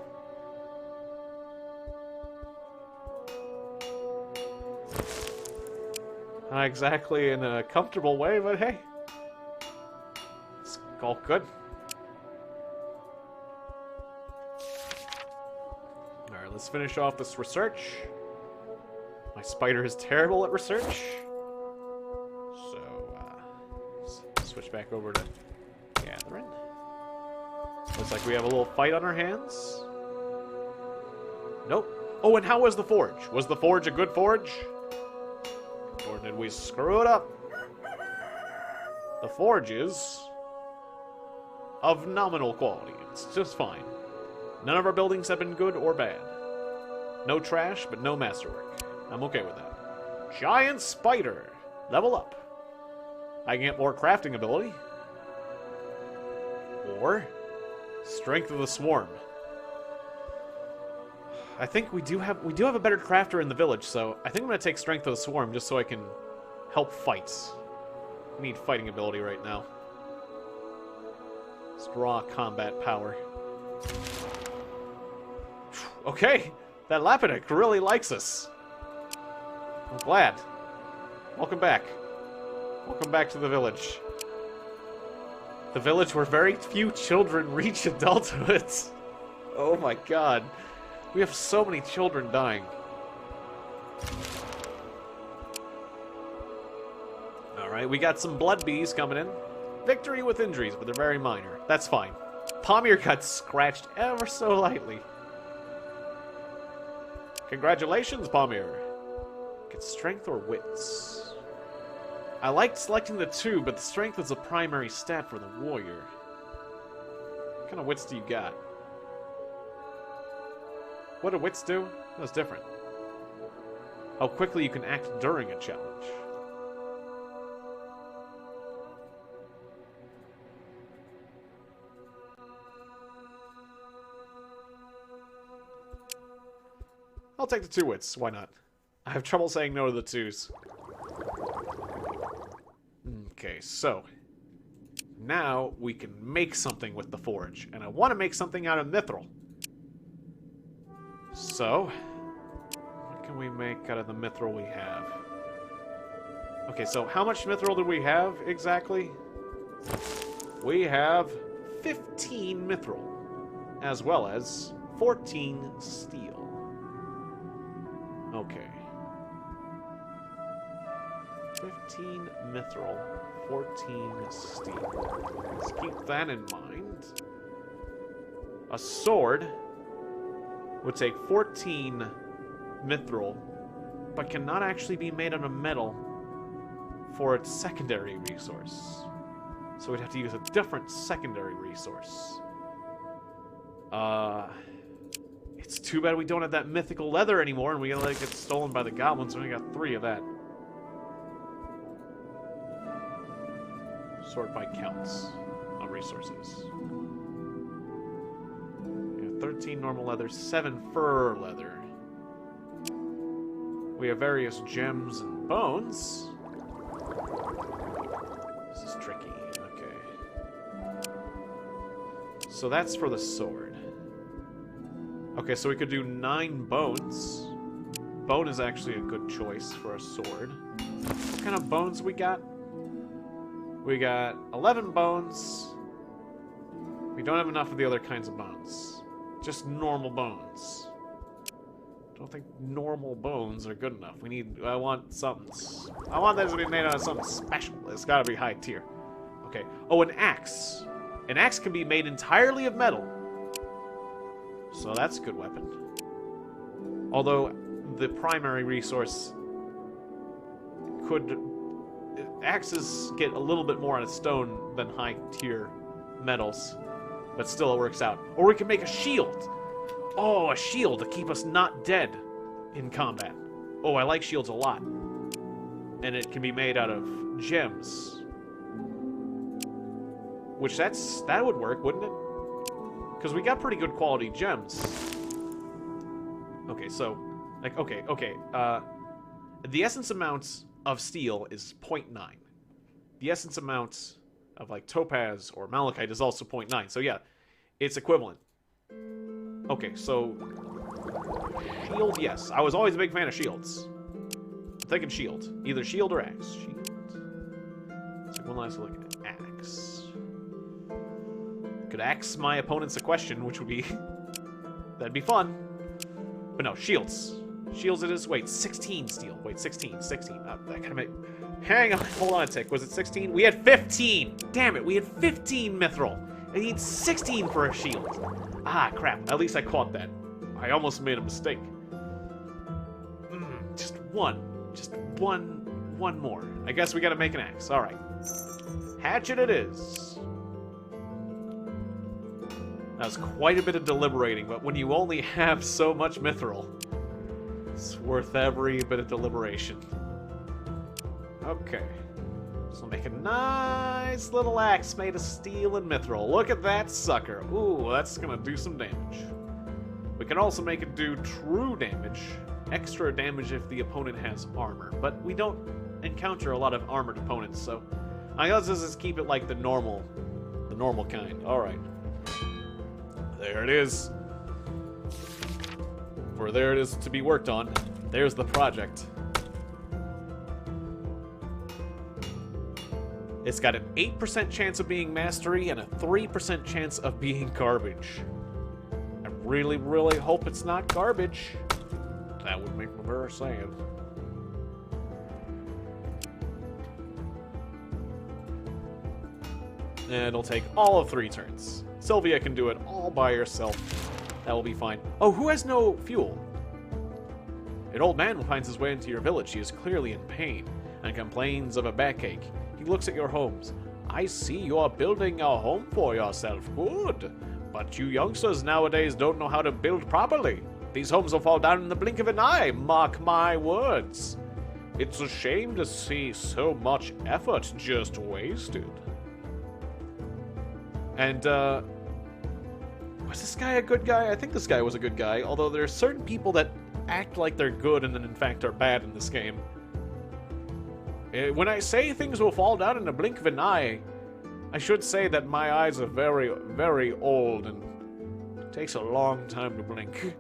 Not exactly in a comfortable way, but hey. It's all good. Alright, let's finish off this research. My spider is terrible at research. Switch back over to gathering. Looks like we have a little fight on our hands. Nope. Oh, and how was the forge? Was the forge a good forge? Or did we screw it up? The forge is of nominal quality. It's just fine. None of our buildings have been good or bad. No trash, but no masterwork. I'm okay with that. Giant spider. Level up. I can get more crafting ability. Or strength of the swarm. I think we do have a better crafter in the village, so I think I'm gonna take strength of the swarm just so I can help fights. I need fighting ability right now. Let's draw combat power. Okay, that Lapidek really likes us. I'm glad. Welcome back. Welcome back to the village. The village where very few children reach adulthood. Oh my god. We have so many children dying. Alright, we got some blood bees coming in. Victory with injuries, but they're very minor. That's fine. Palmier got scratched ever so lightly. Congratulations, Palmier. Get strength or wits. I liked selecting the two, but the strength is a primary stat for the warrior. What kind of wits do you got? What do wits do? That's different. How quickly you can act during a challenge. I'll take the 2 wits. Why not? I have trouble saying no to the 2s. Okay, so now we can make something with the forge, and I want to make something out of mithril. So, what can we make out of the mithril we have? Okay, so how much mithril do we have exactly? We have 15 mithril, as well as 14 steel. Okay. 15 mithril, 14 steel. Let's keep that in mind. A sword would take 14 mithril, but cannot actually be made out of metal for its secondary resource. So we'd have to use a different secondary resource. It's too bad we don't have that mythical leather anymore, and we gotta let it get stolen by the goblins. We only got 3 of that. Sort by counts on resources. We have 13 normal leather, 7 fur leather. We have various gems and bones. This is tricky. Okay. So that's for the sword. Okay, so we could do 9 bones. Bone is actually a good choice for a sword. What kind of bones we got? We got 11 bones. We don't have enough of the other kinds of bones. Just normal bones. Don't think normal bones are good enough. I want something. I want this to be made out of something special. It's gotta be high tier. Okay. Oh, an axe. An axe can be made entirely of metal. So that's a good weapon. Although the primary resource could... Axes get a little bit more out of stone than high tier metals. But still it works out. Or we can make a shield. Oh, a shield to keep us not dead in combat. Oh, I like shields a lot. And it can be made out of gems. Which that would work, wouldn't it? Because we got pretty good quality gems. Okay, so... Okay. The essence amount of steel is 0.9. The essence amount of, like, topaz or malachite is also 0.9. So, yeah, it's equivalent. Okay, so... Shield, yes. I was always a big fan of shields. I'm thinking shield. Either shield or axe. Shield. Let's take one last look at axe. Could axe my opponents a question, which would be... That'd be fun. But no, shields. Shields it is. Wait, 16 steel. Wait, 16. That kind of make... Hang on, hold on a tick. Was it 16? We had 15! Damn it, we had 15 mithril. I need 16 for a shield. Ah, crap. At least I caught that. I almost made a mistake. Just one. Just one more. I guess we gotta make an axe. Alright. Hatchet it is. That was quite a bit of deliberating, but when you only have so much mithril, it's worth every bit of deliberation. Okay. So make a nice little axe made of steel and mithril. Look at that sucker. Ooh, that's gonna do some damage. We can also make it do true damage. Extra damage if the opponent has armor. But we don't encounter a lot of armored opponents, so I guess let's just keep it like the normal kind. Alright. There it is. Or there it is to be worked on. There's the project. It's got an 8% chance of being mastery and a 3% chance of being garbage. I really, really hope it's not garbage. That would make me very sad. And it'll take all of 3 turns. Sylvia can do it all by herself. That will be fine. Oh, who has no fuel? An old man finds his way into your village. He is clearly in pain and complains of a backache. He looks at your homes. I see you are building a home for yourself. Good. But you youngsters nowadays don't know how to build properly. These homes will fall down in the blink of an eye. Mark my words. It's a shame to see so much effort just wasted. And, was this guy a good guy? I think this guy was a good guy, although there are certain people that act like they're good and then in fact are bad in this game. When I say things will fall down in the blink of an eye, I should say that my eyes are very, very old and it takes a long time to blink.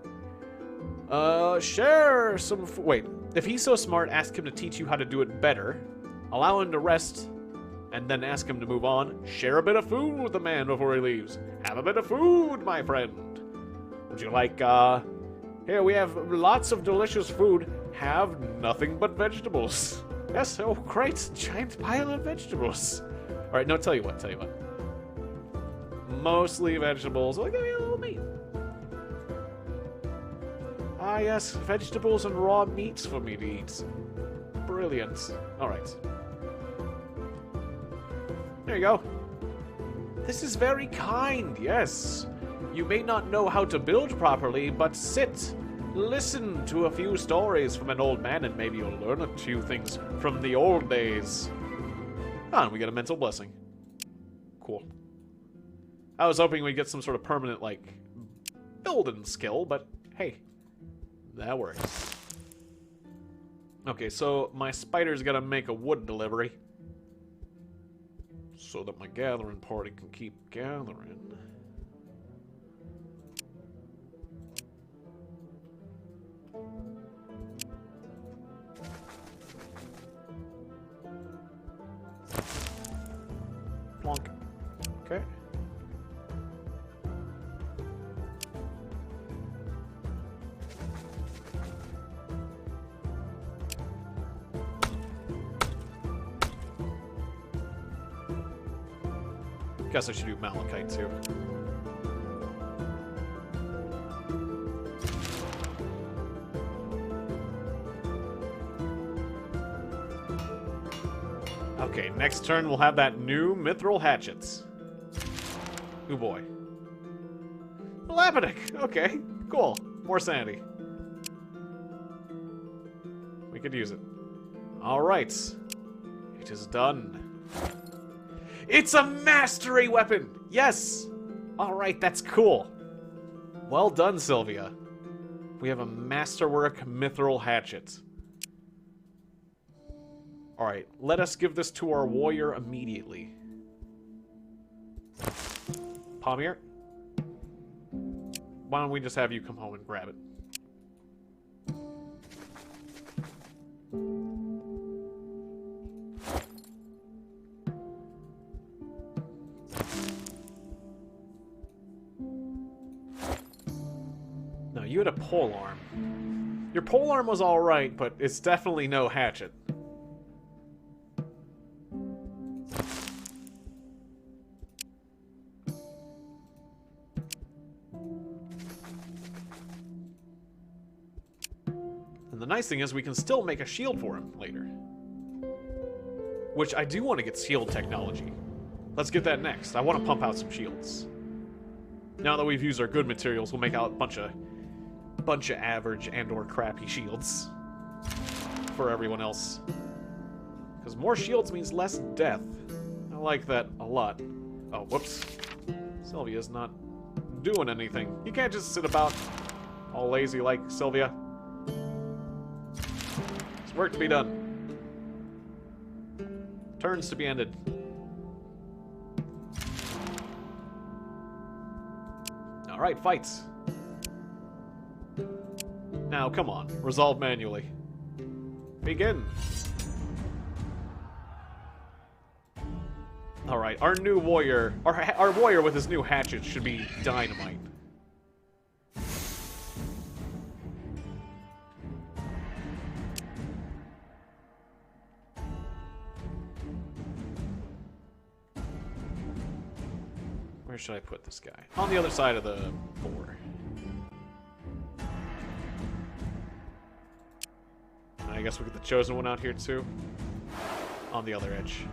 Share some... Wait, if he's so smart, ask him to teach you how to do it better. Allow him to rest, and then ask him to move on. Share a bit of food with the man before he leaves. Have a bit of food, my friend. Would you like, Here, we have lots of delicious food. Have nothing but vegetables. Yes, oh great, giant pile of vegetables. Alright, no, tell you what. Mostly vegetables. Well, give me a little meat. Ah yes, vegetables and raw meats for me to eat. Brilliant. Alright. There you go. This is very kind, yes. You may not know how to build properly, but sit. Listen to a few stories from an old man and maybe you'll learn a few things from the old days. Ah, and we get a mental blessing. Cool. I was hoping we'd get some sort of permanent, like, building skill, but hey, that works. Okay, so my spider's gotta make a wood delivery so that my gathering party can keep gathering. Plonk. Okay. Guess I should do malachite too. Okay, next turn we'll have that new mithril hatchets. Oh boy. Lapidek! Okay, cool. More sanity. We could use it. Alright. It is done. It's a mastery weapon! Yes! Alright, that's cool. Well done, Sylvia. We have a masterwork mithril hatchet. Alright, let us give this to our warrior immediately. Palmier? Why don't we just have you come home and grab it? No, you had a pole arm. Your pole arm was alright, but it's definitely no hatchet. And the nice thing is we can still make a shield for him later. Which I do want to get shield technology. Let's get that next. I want to pump out some shields. Now that we've used our good materials, we'll make out a bunch of average and or crappy shields for everyone else. Because more shields means less death. I like that a lot. Oh, whoops. Sylvia's not doing anything. You can't just sit about all lazy like Sylvia. There's work to be done. Turns to be ended. Alright, fights. Now, come on. Resolve manually. Begin. Alright, our new warrior... Our warrior with his new hatchet should be dynamite. Where should I put this guy? On the other side of the board. I guess we get the chosen one out here too. On the other edge.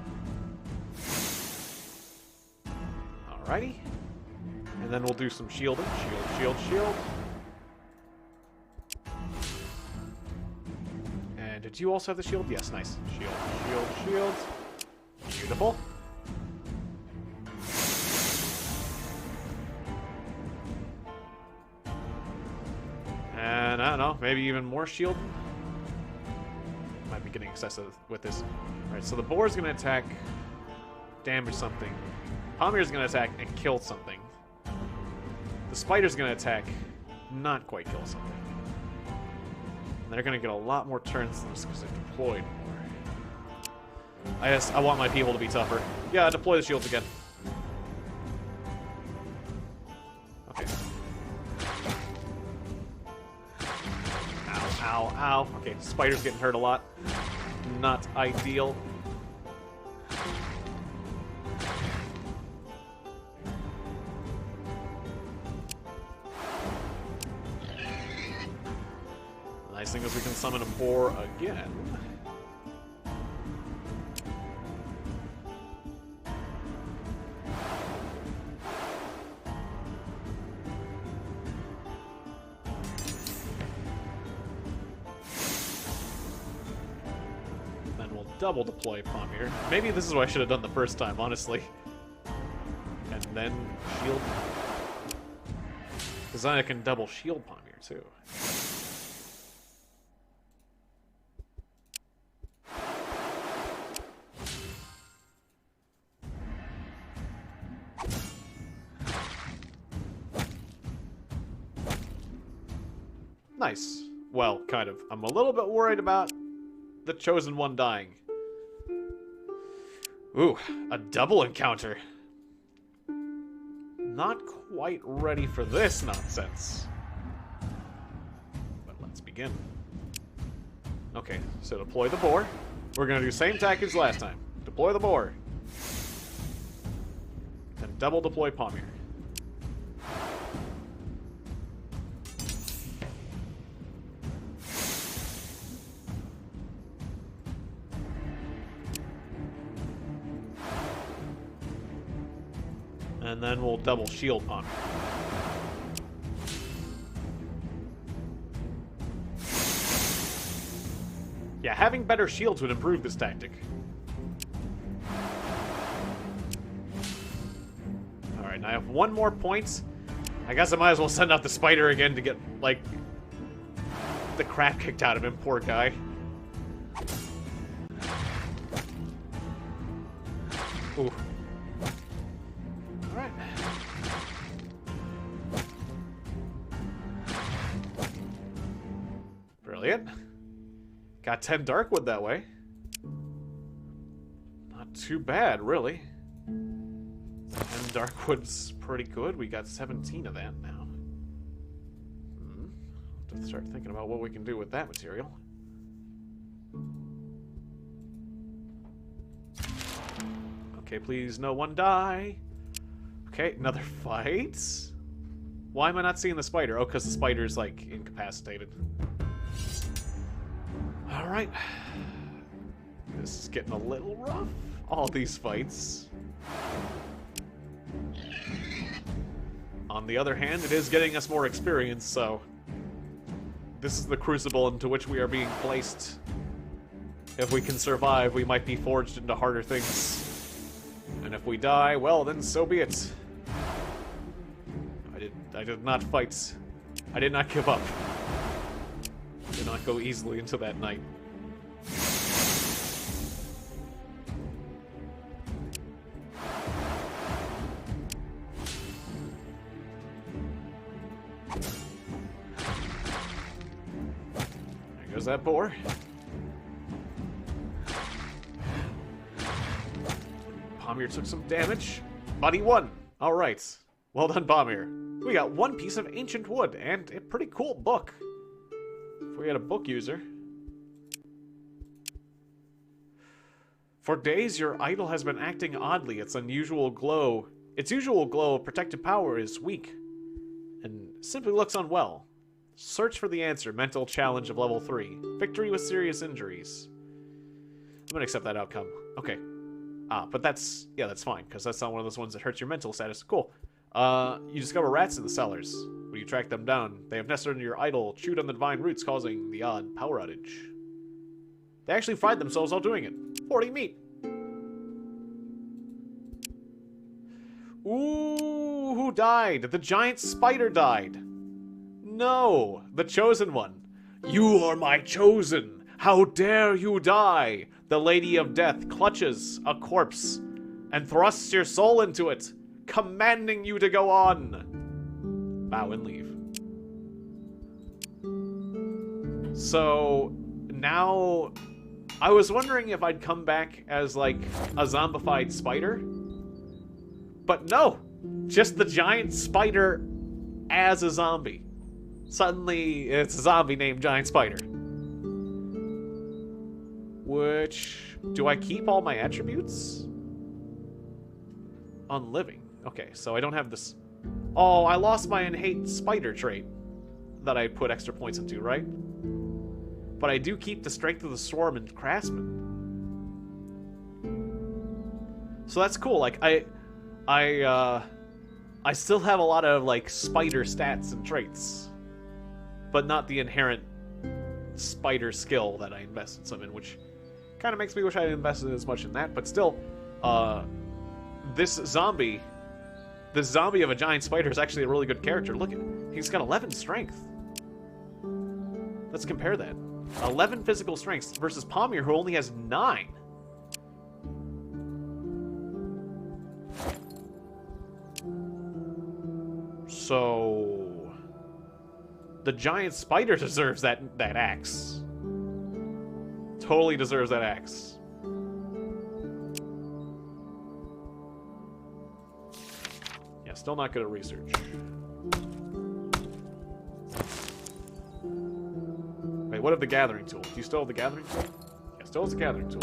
Alrighty. And then we'll do some shielding. Shield. And did you also have the shield? Yes, nice. Shield. Beautiful. And I don't know, maybe even more shield. Might be getting excessive with this. Alright, so the boar's gonna attack, damage something. Palmier's gonna attack and kill something. The spider's gonna attack, not quite kill something. And they're gonna get a lot more turns than this because they're deployed more. I want my people to be tougher. Yeah, deploy the shields again. Okay. Ow. Okay, spider's getting hurt a lot. not ideal. The nice thing is we can summon a boar again. Double deploy Pamir. Maybe this is what I should have done the first time, honestly. And then shield. Because then I can double shield Pamir too. Nice. Well, kind of. I'm a little bit worried about the Chosen One dying. Ooh, a double encounter. Not quite ready for this nonsense. But let's begin. Okay, so deploy the boar. We're gonna do same tactics last time. Deploy the boar. And double deploy Pamir. And then we'll double shield Pamir. Yeah, having better shields would improve this tactic. Alright, now I have one more point. I guess I might as well send out the spider again to get, like, the crap kicked out of him, poor guy. Ooh. Alright. Brilliant. Got 10 Darkwood that way. Not too bad, really. 10 Darkwood's pretty good. We got 17 of that now. Have to start thinking about what we can do with that material. Okay, please, no one die. Okay, another fight. Why am I not seeing the spider? Oh, because the spider's, like, incapacitated. Alright. This is getting a little rough. All these fights. On the other hand, it is getting us more experience, so... This is the crucible into which we are being placed. If we can survive, we might be forged into harder things. And if we die, well, then so be it. I did not fight. I did not give up. Did not go easily into that night. There goes that boar. Pamir took some damage, but he won. All right. Well done, Pamir. We got one piece of ancient wood and a pretty cool book. If we had a book user. For days, your idol has been acting oddly. Its usual glow of protective power is weak and simply looks unwell. Search for the answer. Mental challenge of level 3. Victory with serious injuries. I'm gonna accept that outcome. Okay. But that's fine, because that's not one of those ones that hurts your mental status. Cool. You discover rats in the cellars. When you track them down, they have nested under your idol, chewed on the divine roots, causing the odd power outage. They actually fried themselves while doing it. 40 meat. Ooh, who died? The giant spider died. No, the chosen one. You are my chosen. How dare you die? The Lady of Death clutches a corpse and thrusts your soul into it, commanding you to go on. Bow and leave. So, now, I was wondering if I'd come back as, like, a zombified spider. But no! Just the giant spider as a zombie. Suddenly, it's a zombie named Giant Spider. which... Do I keep all my attributes? Unliving. Okay, so I don't have this... Oh, I lost my innate spider trait that I put extra points into, right? But I do keep the strength of the swarm and craftsman. So that's cool. Like, I still have a lot of, like, spider stats and traits. But not the inherent spider skill that I invested some in, which kind of makes me wish I hadn't invested as much in that. But still, this zombie of a giant spider is actually a really good character. Look at him. He's got 11 strength. Let's compare that. 11 physical strength versus Palmier, who only has 9. So... the giant spider deserves that axe. Totally deserves that axe. Yeah, still not good at research. Wait, what of the gathering tool? Do you still have the gathering tool? Yeah, still has the gathering tool.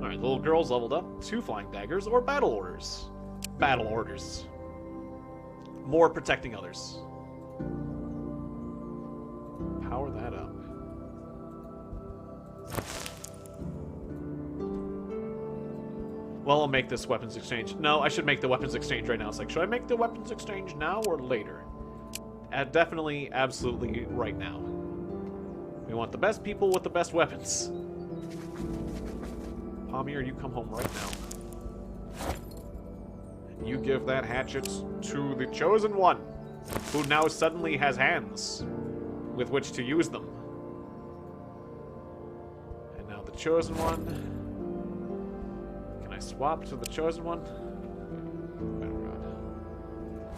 Alright, the little girl's leveled up. 2 flying daggers or battle orders. Battle orders. More protecting others. Power that up. Well, I'll make this weapons exchange. No, I should make the weapons exchange right now. It's like, should I make the weapons exchange now or later? Definitely, absolutely right now. We want the best people with the best weapons. Palmier, you come home right now. And you give that hatchet to the Chosen One, who now suddenly has hands with which to use them. And now the Chosen One... swap to the Chosen One.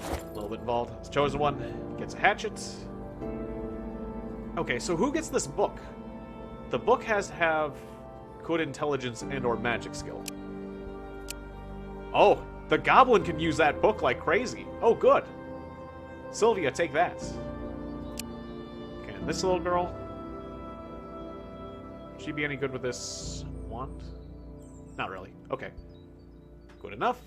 A little bit involved. The Chosen One gets a hatchet. Okay, so who gets this book? The book has to have good intelligence and or magic skill. Oh, the goblin can use that book like crazy. Oh, good. Sylvia, take that. Okay, and this little girl. She be any good with this wand? Not really. Okay. Good enough.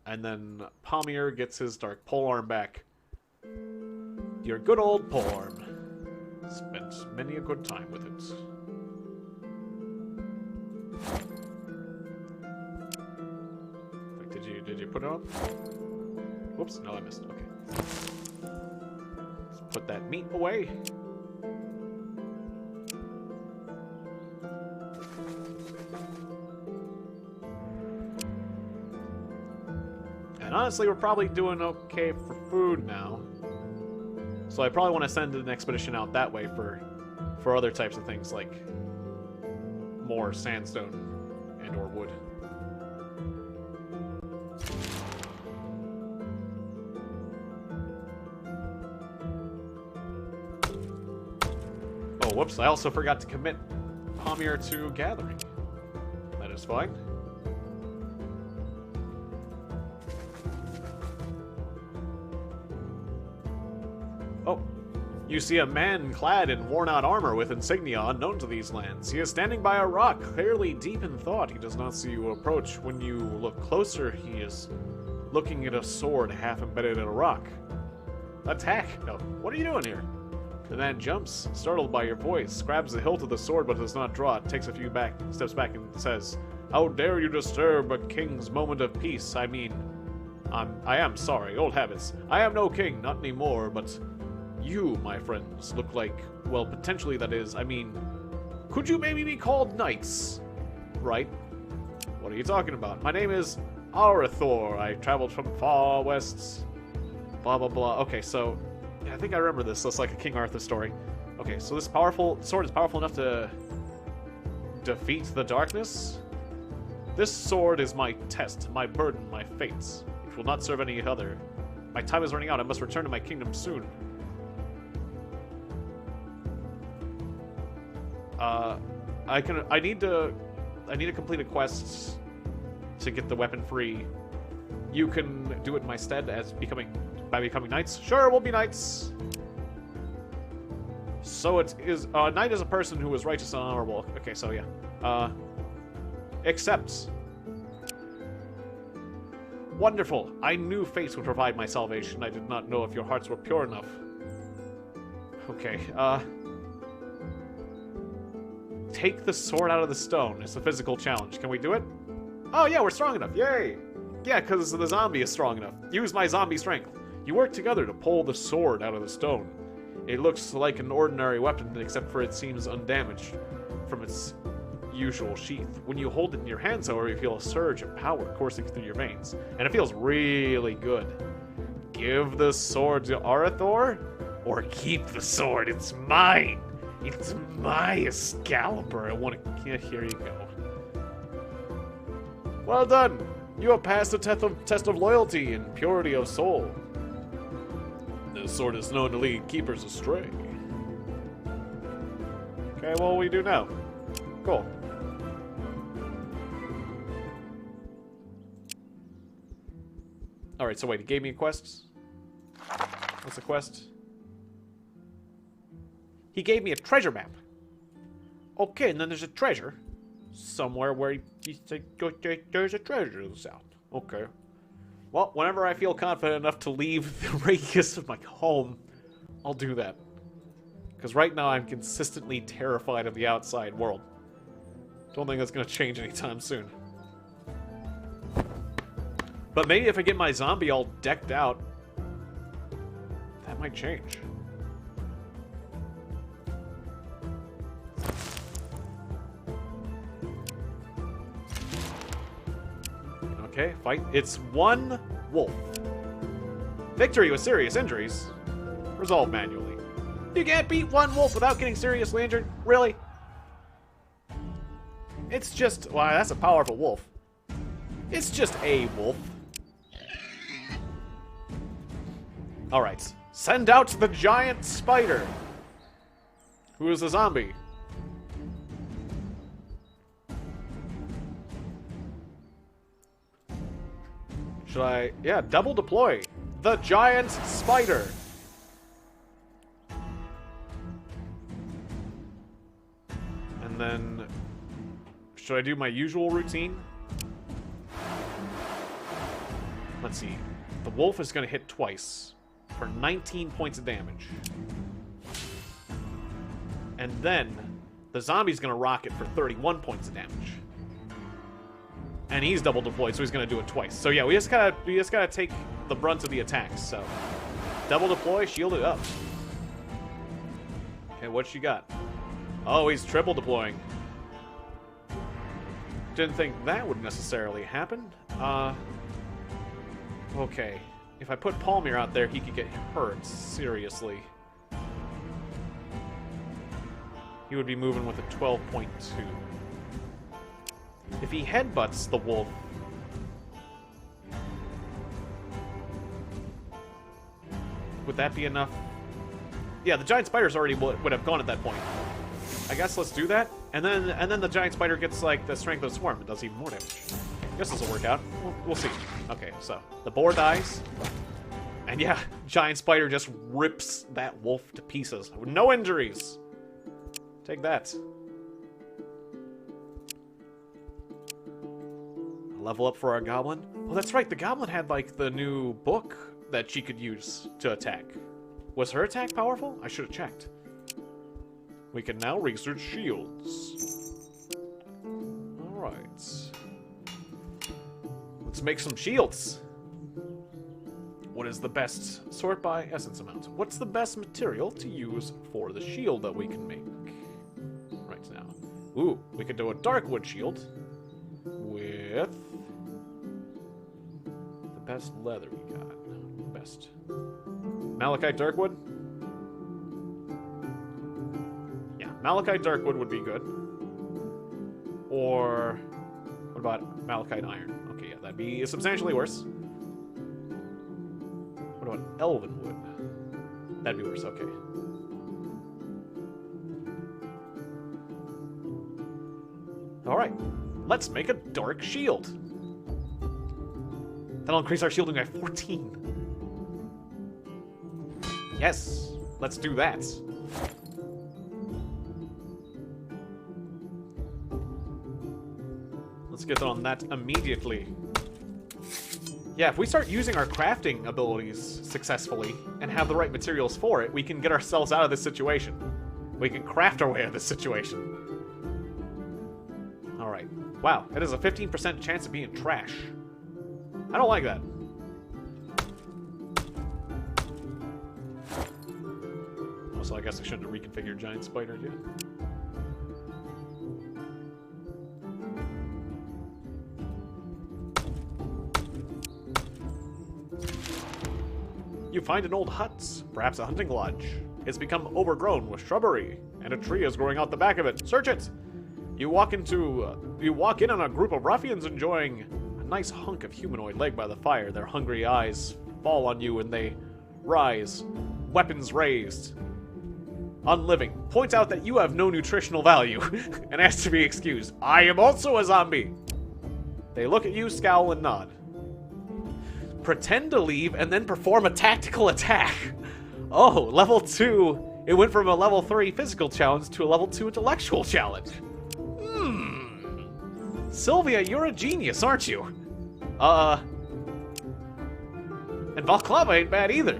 And then Palmier gets his Dark Polearm back. Your good old polearm. Spent many a good time with it. Wait, did you put it on? Whoops, no, I missed. Okay. Let's put that meat away. And honestly, we're probably doing okay for food now. So I probably want to send an expedition out that way for other types of things, like more sandstone and or wood. Oh, whoops, I also forgot to commit Palmier to gathering. That is fine. Oh, you see a man clad in worn-out armor with insignia unknown to these lands. He is standing by a rock, clearly deep in thought. He does not see you approach. When you look closer, he is looking at a sword half embedded in a rock. Attack! No, what are you doing here? The man jumps, startled by your voice, grabs the hilt of the sword but does not draw it, takes a few steps back and says, "How dare you disturb a king's moment of peace? I mean, I am sorry, old habits. I am no king, not anymore, but you, my friends, look like, well, potentially that is, I mean, could you maybe be called knights? Right? What are you talking about? My name is Arathor. I traveled from far west, blah, blah, blah." Okay, so, yeah, I think I remember this. That's like a King Arthur story. Okay, so this sword is powerful enough to defeat the darkness? This sword is my test, my burden, my fate. It will not serve any other. My time is running out. I must return to my kingdom soon. I need to complete a quest to get the weapon free. You can do it in my stead by becoming knights. Sure, we'll be knights. So it is, knight is a person who is righteous and honorable. Okay, so yeah. Accepts. Wonderful. I knew fate would provide my salvation. I did not know if your hearts were pure enough. Okay, take the sword out of the stone. It's a physical challenge. Can we do it? Oh yeah, we're strong enough. Yay! Yeah, because the zombie is strong enough. Use my zombie strength. You work together to pull the sword out of the stone. It looks like an ordinary weapon, except for it seems undamaged from its usual sheath. When you hold it in your hands, however, you feel a surge of power coursing through your veins. And it feels really good. Give the sword to Arathor, or keep the sword. It's mine. It's my Excalibur. I want to... Yeah, here you go. Well done. You have passed the test of loyalty and purity of soul. This sword is known to lead keepers astray. Okay, well, what do we do now? Cool. Alright, so wait, he gave me a quest? What's the quest? He gave me a treasure map. Okay, and then there's a treasure. Somewhere where he said, there's a treasure to the south. Okay. Well, whenever I feel confident enough to leave the radius of my home, I'll do that. Because right now I'm consistently terrified of the outside world. Don't think that's going to change anytime soon. But maybe if I get my zombie all decked out, that might change. Okay, fight. It's one wolf. Victory with serious injuries. Resolve manually. You can't beat one wolf without getting seriously injured? Really? It's just... Wow, that's a powerful wolf. It's just a wolf. Alright. Send out the giant spider. Who is the zombie? Should I... Yeah, double deploy. The giant spider. And then... Should I do my usual routine? Let's see. The wolf is going to hit twice for 19 points of damage. And then the zombie's going to rock it for 31 points of damage. And he's double deployed, so he's going to do it twice. So yeah, we just gotta take the brunt of the attacks. So double deploy, shield it up. Okay, what you got? Oh, he's triple deploying. Didn't think that would necessarily happen. Okay. If I put Palmier out there, he could get hurt seriously. He would be moving with a 12.2. If he headbutts the wolf... Would that be enough? Yeah, the giant spiders already would have gone at that point. I guess let's do that. And then the giant spider gets, like, the strength of the swarm. It does even more damage. I guess this will work out. We'll see. Okay, so the boar dies. And yeah, giant spider just rips that wolf to pieces. With no injuries. Take that. Level up for our goblin. Oh, that's right. The goblin had, like, the new book that she could use to attack. Was her attack powerful? I should have checked. We can now research shields. Alright. Let's make some shields. What is the best? Sort by essence amount. What's the best material to use for the shield that we can make? Right now. Ooh, we could do a dark wood shield. With... the best leather we got. Best. Malachite Darkwood? Yeah, Malachite Darkwood would be good. Or... what about Malachite Iron? Okay, yeah, that'd be substantially worse. What about Elven Wood? That'd be worse, okay. Alright, let's make a dark shield. That'll increase our shielding by 14. Yes, let's do that. Let's get on that immediately. Yeah, if we start using our crafting abilities successfully and have the right materials for it, we can get ourselves out of this situation. We can craft our way out of this situation. Alright. Wow, it has a 15% chance of being trash. I don't like that. Also, I guess I shouldn't have reconfigured giant spider yet. You find an old hut, perhaps a hunting lodge. It's become overgrown with shrubbery, and a tree is growing out the back of it. Search it! You walk in on a group of ruffians enjoying a nice hunk of humanoid leg by the fire. Their hungry eyes fall on you and they rise, weapons raised. Unliving, point out that you have no nutritional value and ask to be excused. I am also a zombie! They look at you, scowl, and nod. Pretend to leave and then perform a tactical attack. Oh, level 2. It went from a level 3 physical challenge to a level 2 intellectual challenge. Sylvia, you're a genius, aren't you? And Valklava ain't bad either.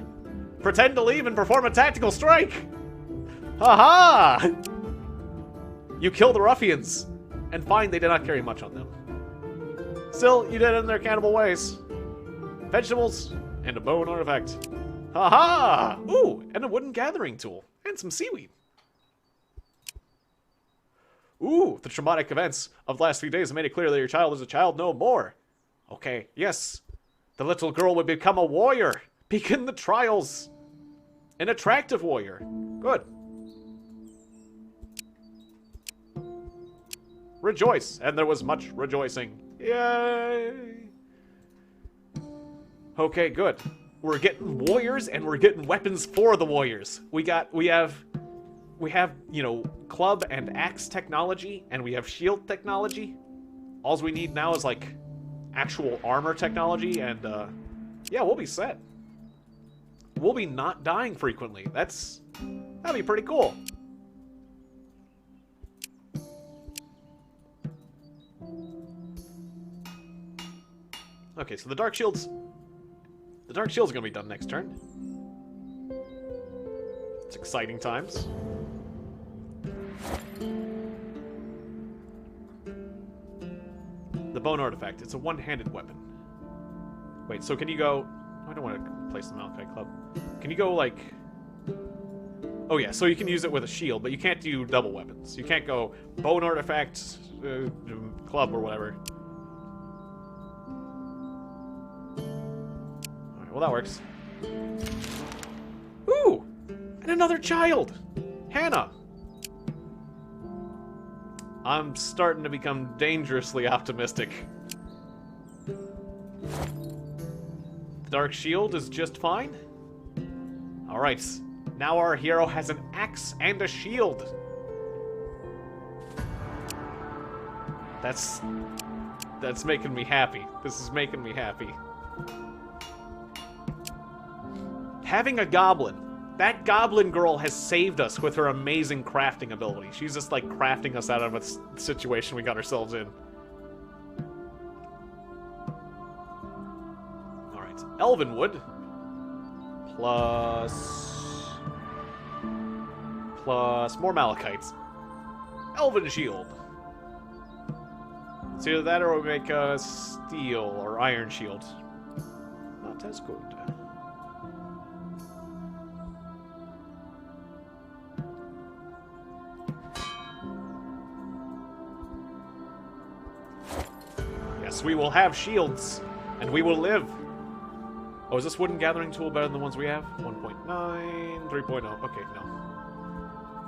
Pretend to leave and perform a tactical strike. Haha! You kill the ruffians and find they did not carry much on them. Still, you did it in their cannibal ways. Vegetables, and a bone artifact. Haha! Ooh, and a wooden gathering tool. And some seaweed. Ooh, the traumatic events of the last few days have made it clear that your child is a child no more. Okay, yes. The little girl would become a warrior. Begin the trials. An attractive warrior. Good. Rejoice. And there was much rejoicing. Yay! Okay, good. We're getting warriors and we're getting weapons for the warriors. We have, you know, club and axe technology and we have shield technology. All we need now is like actual armor technology and yeah, we'll be set. We'll be not dying frequently. That'd be pretty cool. Okay, so the Dark Shield's gonna be done next turn. It's exciting times. The bone artifact. It's a one-handed weapon. Wait, so can you go... I don't want to place the Malachi Club. Can you go, like... Oh yeah, so you can use it with a shield, but you can't do double weapons. You can't go bone artifact, club, or whatever. Well, that works. Ooh! And another child! Hannah! I'm starting to become dangerously optimistic. The Dark Shield is just fine. Alright, now our hero has an axe and a shield. That's making me happy. This is making me happy. Having a goblin. That goblin girl has saved us with her amazing crafting ability. She's just like crafting us out of a situation we got ourselves in. Alright, Elvenwood. Plus more Malachites. Elven Shield. It's either that or we make a steel or iron shield. Not as good. Yes, we will have shields, and we will live. Oh, is this wooden gathering tool better than the ones we have? 1.9, 3.0. Okay, no.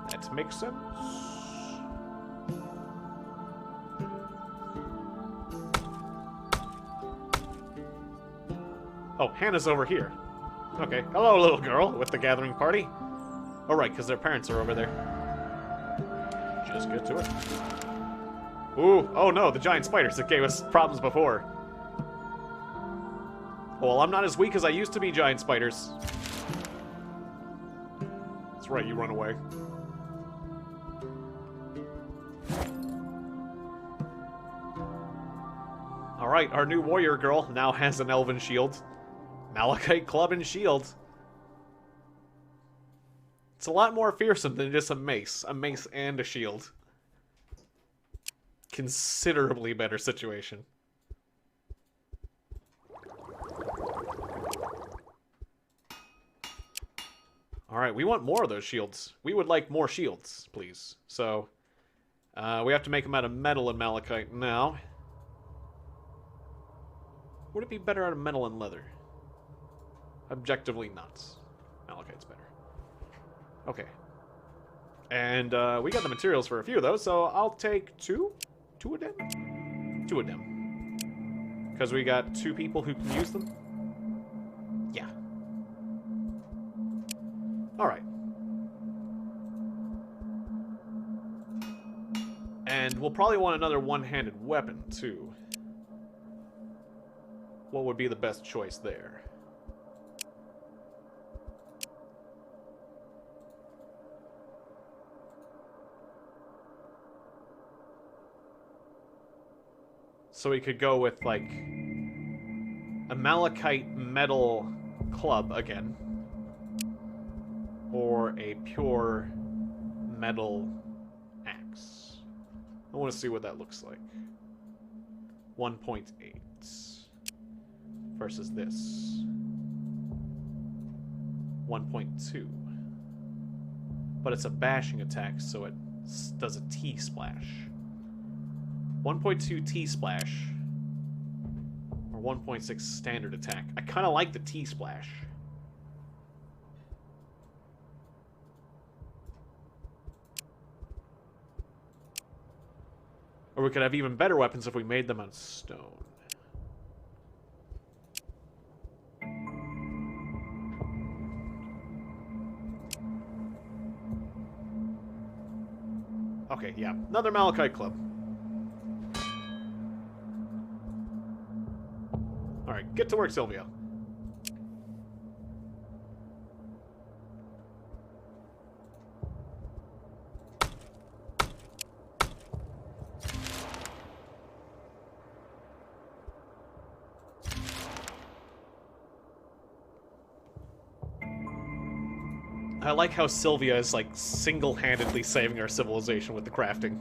That makes sense. Oh, Hannah's over here. Okay. Hello, little girl with the gathering party. Oh, right, because their parents are over there. Just get to it. Ooh, oh no, the giant spiders that gave us problems before. Well, I'm not as weak as I used to be, giant spiders. That's right, you run away. Alright, our new warrior girl now has an elven shield. Malachite club and shield. It's a lot more fearsome than just a mace. A mace and a shield. Considerably better situation. Alright, we want more of those shields. We would like more shields, please. So, we have to make them out of metal and malachite now. Would it be better out of metal and leather? Objectively not. Malachite's better. Okay. And, we got the materials for a few of those, so I'll take two? Two of them? Two of them. Because we got two people who can use them? Yeah. Alright. And we'll probably want another one-handed weapon, too. What would be the best choice there? So we could go with, like, a malachite metal club again. Or a pure metal axe. I want to see what that looks like. 1.8 versus this. 1.2. But it's a bashing attack, so it does a T-splash. 1.2 T-splash. Or 1.6 standard attack. I kind of like the T-splash. Or we could have even better weapons if we made them out of stone. Okay, yeah. Another Malachite Club. Alright, get to work, Sylvia. I like how Sylvia is, like, single-handedly saving our civilization with the crafting.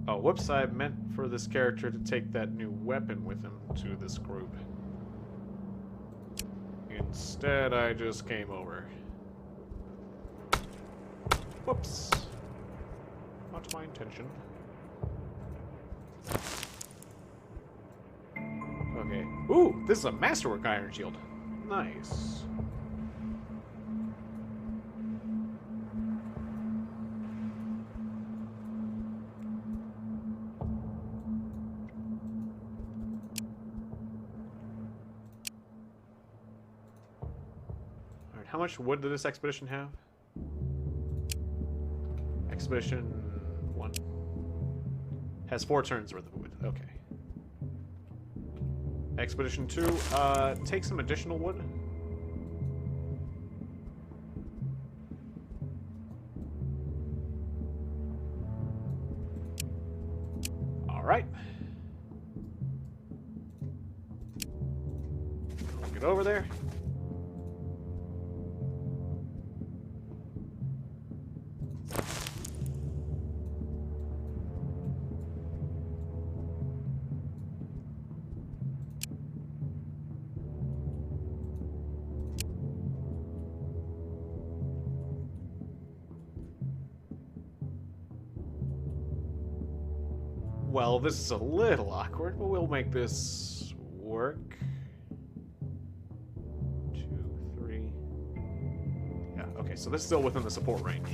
Oh, whoops, I meant for this character to take that new weapon with him to this group. Instead, I just came over. Whoops. Not my intention. Okay. Ooh, this is a masterwork iron shield. Nice. How much wood did this expedition have? Expedition 1 has 4 turns worth of wood. Okay. Expedition 2, take some additional wood. Alright. We'll get over there. Well, this is a little awkward, but we'll make this work. 2, 3. Yeah, okay, so this is still within the support range.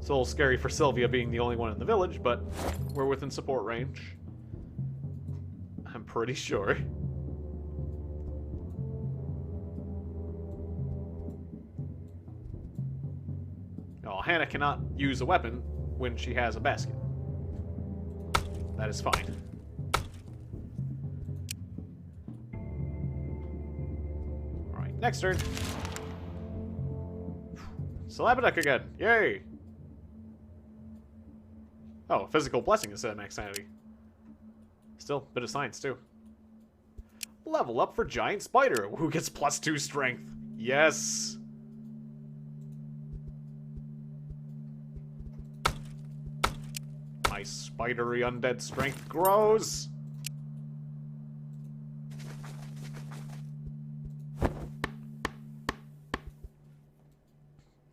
It's a little scary for Sylvia being the only one in the village, but we're within support range. I'm pretty sure. Oh, Hannah cannot use a weapon when she has a basket. That is fine. Alright, next turn. Slabaduck again. Yay! Oh, physical blessing instead of max sanity. Still, a bit of science, too. Level up for Giant Spider, who gets +2 strength. Yes! My spidery undead strength grows!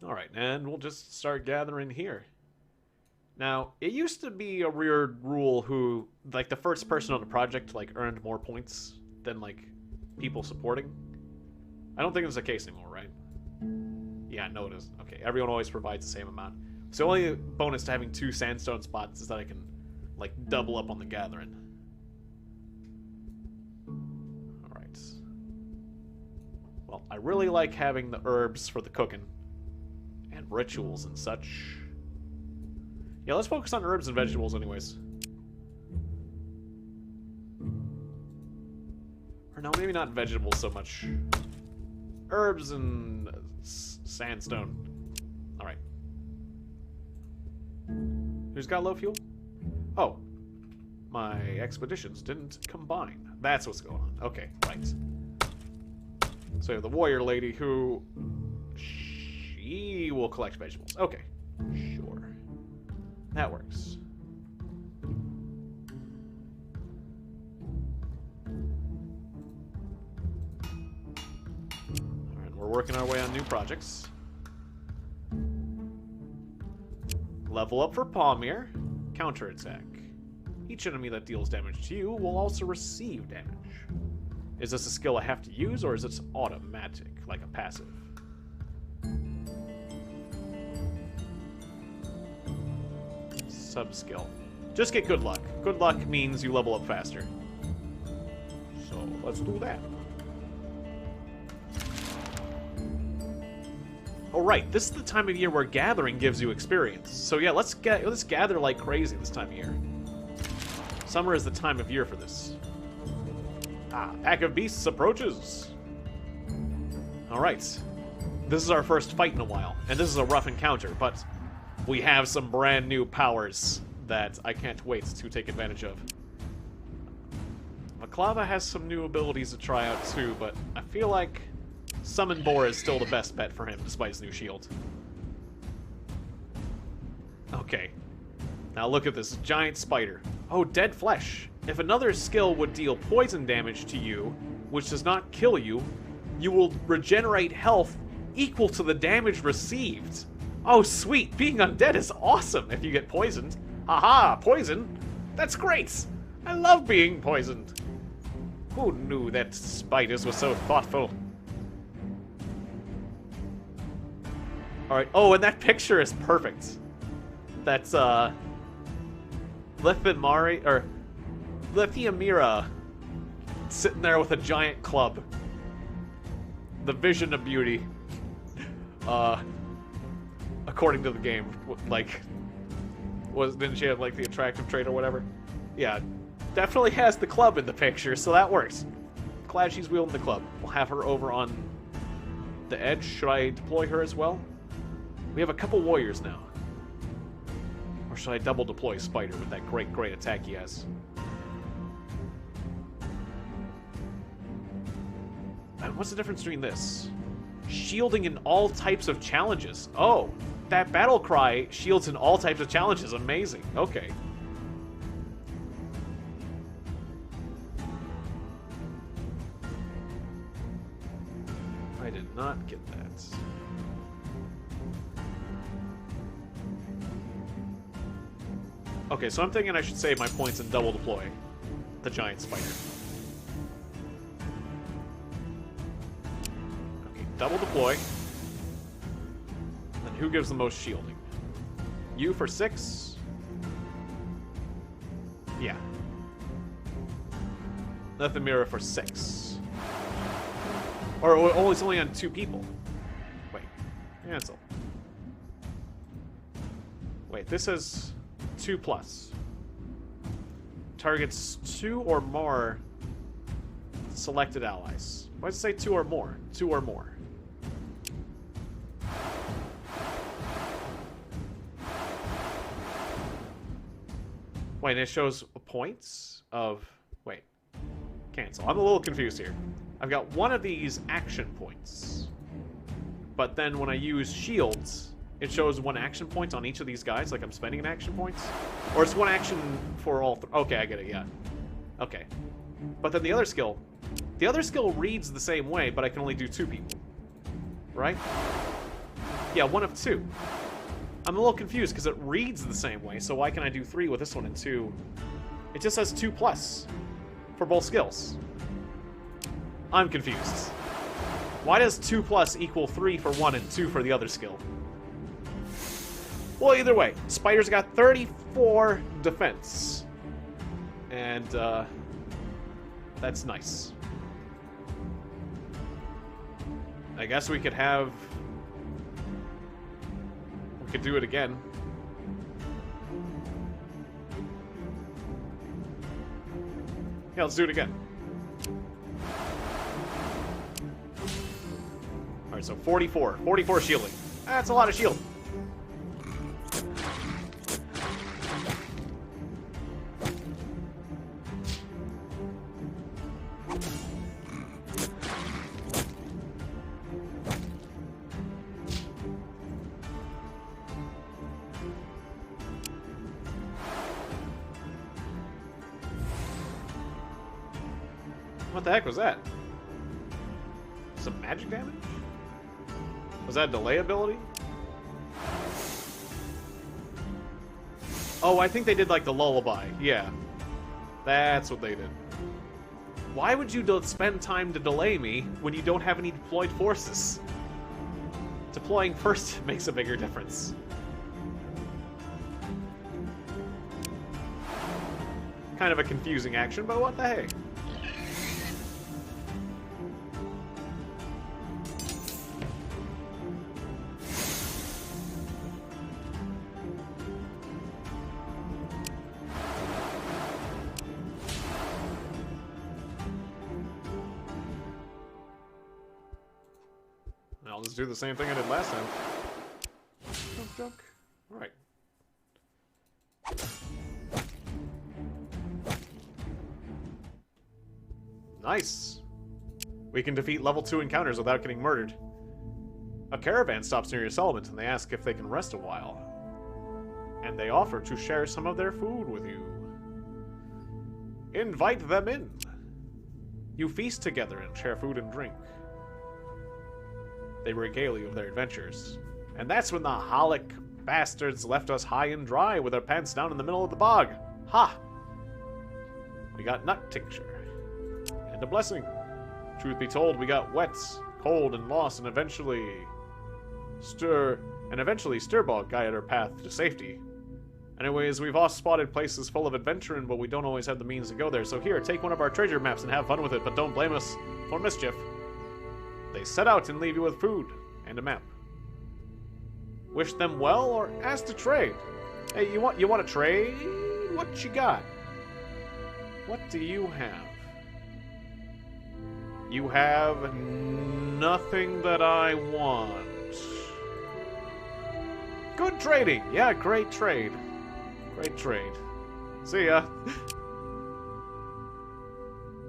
Alright, and we'll just start gathering here. Now, it used to be a weird rule who, like, the first person on the project, like, earned more points than, like, people supporting. I don't think it's the case anymore, right? Yeah, no it isn't. Okay, everyone always provides the same amount. So the only bonus to having 2 sandstone spots is that I can, like, double up on the gathering. Alright. Well, I really like having the herbs for the cooking. And rituals and such. Yeah, let's focus on herbs and vegetables anyways. Or no, maybe not vegetables so much. Herbs and sandstone. Alright. Who's got low fuel? Oh. My expeditions didn't combine. That's what's going on. Okay, right. So we have the warrior lady who... She will collect vegetables. Okay. Sure. That works. Alright, we're working our way on new projects. Level up for Palmyr. Counterattack. Each enemy that deals damage to you will also receive damage. Is this a skill I have to use, or is it automatic, like a passive? Sub-skill. Just get good luck. Good luck means you level up faster. So, let's do that. Oh, right. This is the time of year where gathering gives you experience. So yeah, let's gather like crazy this time of year. Summer is the time of year for this. Ah, pack of beasts approaches. Alright. This is our first fight in a while, and this is a rough encounter, but we have some brand new powers that I can't wait to take advantage of. Maklava has some new abilities to try out too, but I feel like Summon Boar is still the best bet for him, despite his new shield. Okay. Now look at this giant spider. Oh, dead flesh. If another skill would deal poison damage to you, which does not kill you, you will regenerate health equal to the damage received. Oh, sweet. Being undead is awesome if you get poisoned. Haha, poison? That's great. I love being poisoned. Who knew that spiders were so thoughtful? Alright, oh, and that picture is perfect. That's, Lithiamira sitting there with a giant club. The vision of beauty. According to the game, like, didn't she have, like, the attractive trait or whatever? Yeah, definitely has the club in the picture, so that works. Glad she's wielding the club. We'll have her over on the edge. Should I deploy her as well? We have a couple warriors now. Or should I double deploy Spider with that great attack he has? What's the difference between this? Shielding in all types of challenges. Oh, that battle cry shields in all types of challenges. Amazing. Okay. I did not get that. Okay, so I'm thinking I should save my points and double deploy the giant spider. Okay, double deploy. Then who gives the most shielding? You for 6? Yeah. Nothing mirror for 6. Or oh, it's only on 2 people. Wait. Cancel. Wait, this is 2+. Targets 2 or more selected allies. Why does it say 2 or more? 2 or more. Wait, and it shows points of... Wait. Cancel. I'm a little confused here. I've got one of these action points. But then when I use shields, it shows 1 action point on each of these guys, like I'm spending an action points. Or it's 1 action for all... Okay, I get it, yeah. Okay. But then the other skill reads the same way, but I can only do 2 people. Right? Yeah, 1 of 2. I'm a little confused because it reads the same way, so why can I do 3 with this one and 2? It just says 2+ for both skills. I'm confused. Why does 2+ equal 3 for one and 2 for the other skill? Well, either way, Spider's got 34 defense. And, that's nice. I guess we could have... We could do it again. Yeah, let's do it again. Alright, so 44. 44 shielding. That's a lot of shield. What the heck was that? Some magic damage? Was that a delay ability? Oh, I think they did like the lullaby. Yeah. That's what they did. Why would you spend time to delay me when you don't have any deployed forces? Deploying first makes a bigger difference. Kind of a confusing action, but what the heck? I'll just do the same thing I did last time. Dunk, dunk. Alright. Nice. We can defeat level 2 encounters without getting murdered. A caravan stops near your settlement and they ask if they can rest a while. And they offer to share some of their food with you. Invite them in. You feast together and share food and drink. They regale you of their adventures. And that's when the Holic bastards left us high and dry with our pants down in the middle of the bog. Ha! We got nut tincture. And a blessing. Truth be told, we got wet, cold, and lost, and eventually Sturbog guided our path to safety. Anyways, we've all spotted places full of adventuring, but we don't always have the means to go there. So here, take one of our treasure maps and have fun with it, but don't blame us for mischief. They set out and leave you with food and a map. Wish them well or ask to trade. Hey, you want to trade? What you got? What do you have? You have nothing that I want. Good trading. Yeah, great trade. Great trade. See ya.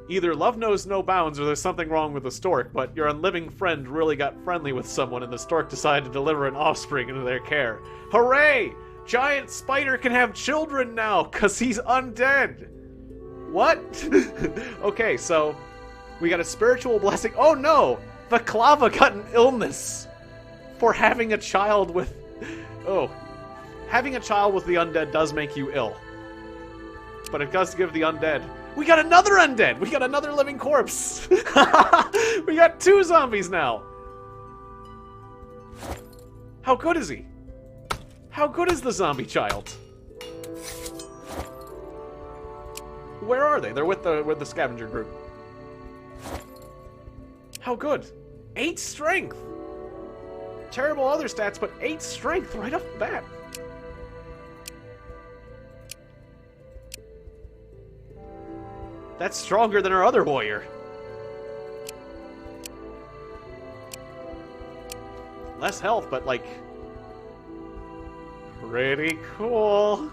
Either love knows no bounds or there's something wrong with the stork, but your unliving friend really got friendly with someone and the stork decided to deliver an offspring into their care. Hooray! Giant Spider can have children now, cause he's undead! What? Okay, so we got a spiritual blessing. Oh no! The Clava got an illness for having a child with... Oh. Having a child with the undead does make you ill. But it does give the undead... We got another undead! We got another living corpse! We got 2 zombies now! How good is he? How good is the zombie child? Where are they? They're with the scavenger group. How good? 8 strength! Terrible other stats, but 8 strength right off the bat. That's stronger than our other warrior. Less health, but like... pretty cool.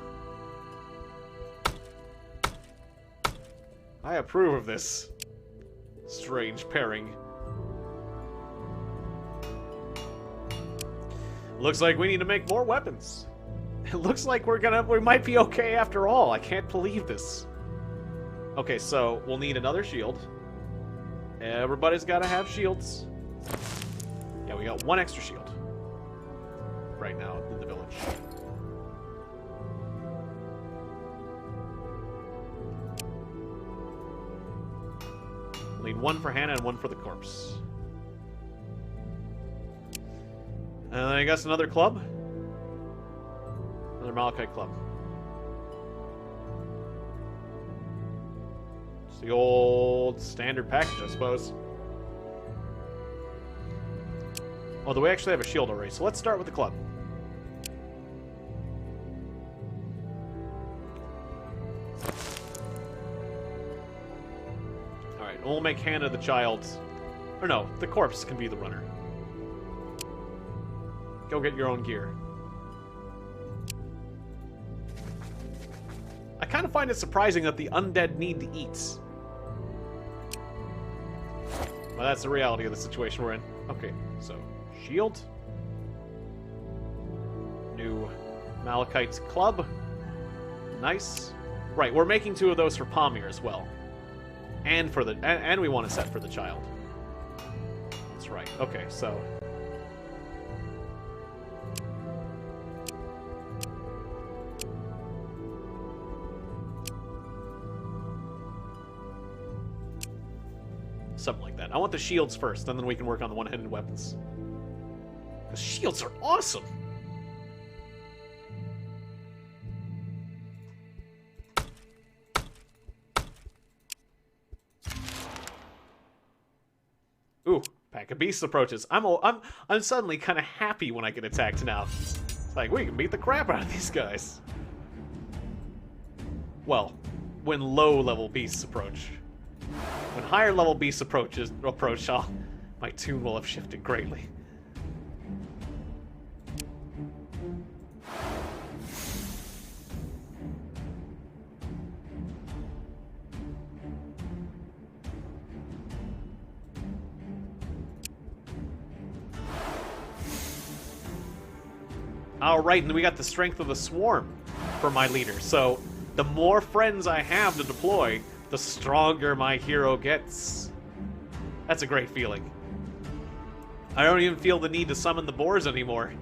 I approve of this strange pairing. Looks like we need to make more weapons. It looks like we might be okay after all. I can't believe this. Okay, so we'll need another shield. Everybody's got to have shields. Yeah, we got 1 extra shield right now in the village. We'll need 1 for Hannah and 1 for the corpse. And then I guess another club. Another Malachite club. It's the old standard package, I suppose. Although we actually have a shield already, so let's start with the club. Alright, we'll make Hannah the child. Or no, the corpse can be the runner. Go get your own gear. I kind of find it surprising that the undead need to eat. Well, that's the reality of the situation we're in. Okay, so shield. New Malachite club. Nice. Right, we're making 2 of those for Palmyr as well. And for the and we want a set for the child. That's right. Okay, so something like that. I want the shields first, and then we can work on the one-handed weapons. The shields are awesome! Ooh, pack of beasts approaches. I'm suddenly kind of happy when I get attacked now. It's like, we can beat the crap out of these guys. Well, when low-level beasts approach. When higher level beasts approach, my tune will have shifted greatly. Alright, and we got the strength of the swarm for my leader. So, the more friends I have to deploy, the stronger my hero gets. That's a great feeling. I don't even feel the need to summon the boars anymore.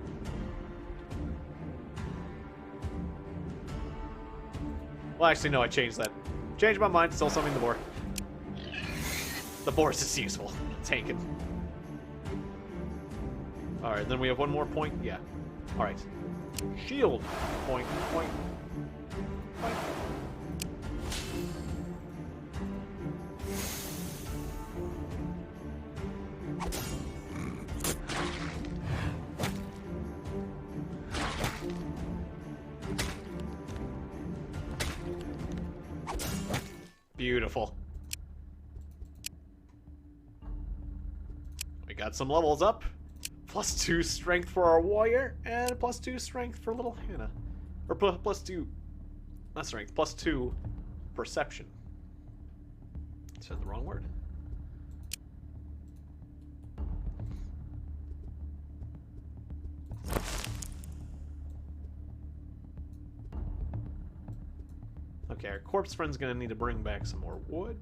Well, actually, no, I changed that. Changed my mind, still summoning the boar. The boars is useful. Taken. Alright, then we have 1 more point. Yeah. Alright. Shield. Point. Beautiful. We got some levels up. +2 strength for our warrior, and +2 strength for little Hannah. Or +2... not strength, +2 perception. I said the wrong word. Okay, our corpse friend's gonna need to bring back some more wood.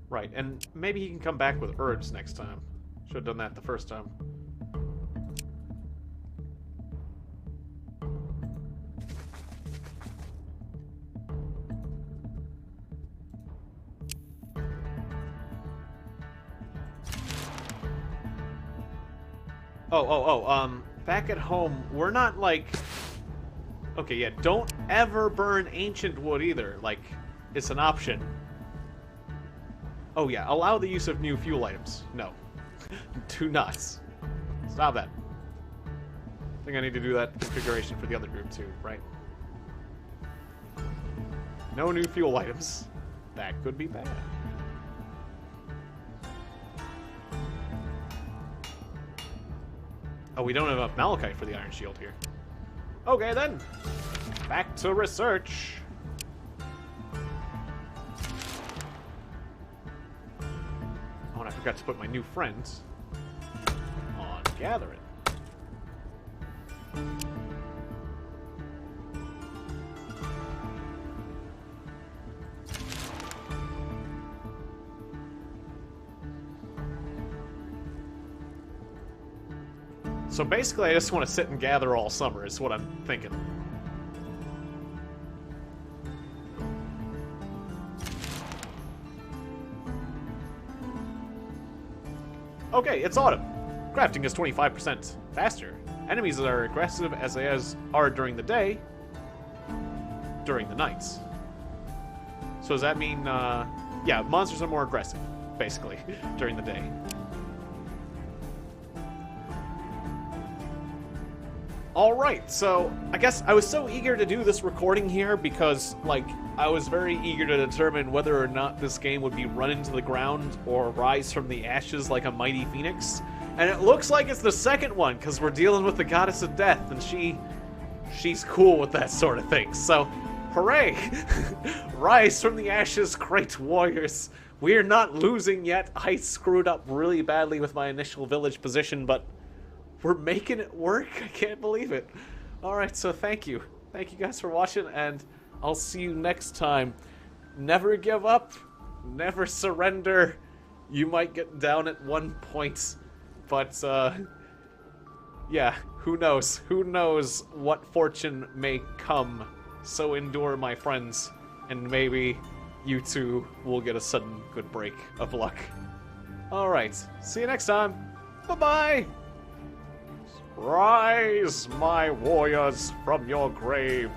Right, and maybe he can come back with herbs next time. Should have done that the first time. Back at home, we're not, like... Okay, yeah, don't ever burn ancient wood either. Like, it's an option. Oh, yeah, allow the use of new fuel items. No. Do not. Stop that. I think I need to do that configuration for the other group, too, right? No new fuel items. That could be bad. Oh, we don't have enough malachite for the iron shield here. Okay, then. Back to research. Oh, and I forgot to put my new friends on gathering. So basically, I just want to sit and gather all summer, is what I'm thinking. Okay, it's autumn. Crafting is 25% faster. Enemies are aggressive as they are during the day, during the nights. So does that mean, yeah, monsters are more aggressive, basically, during the day. Alright, so I guess I was so eager to do this recording here because, like, I was very eager to determine whether or not this game would be run into the ground or rise from the ashes like a mighty phoenix. And it looks like it's the second one, because we're dealing with the goddess of death, and she's cool with that sort of thing. So, hooray! Rise from the ashes, great warriors. We're not losing yet. I screwed up really badly with my initial village position, but we're making it work. I can't believe it. Alright, so thank you. Thank you guys for watching, and I'll see you next time. Never give up. Never surrender. You might get down at one point, but, yeah, who knows? Who knows what fortune may come. So endure, my friends, and maybe you too will get a sudden good break of luck. Alright, see you next time. Bye-bye! Rise, my warriors, from your grave.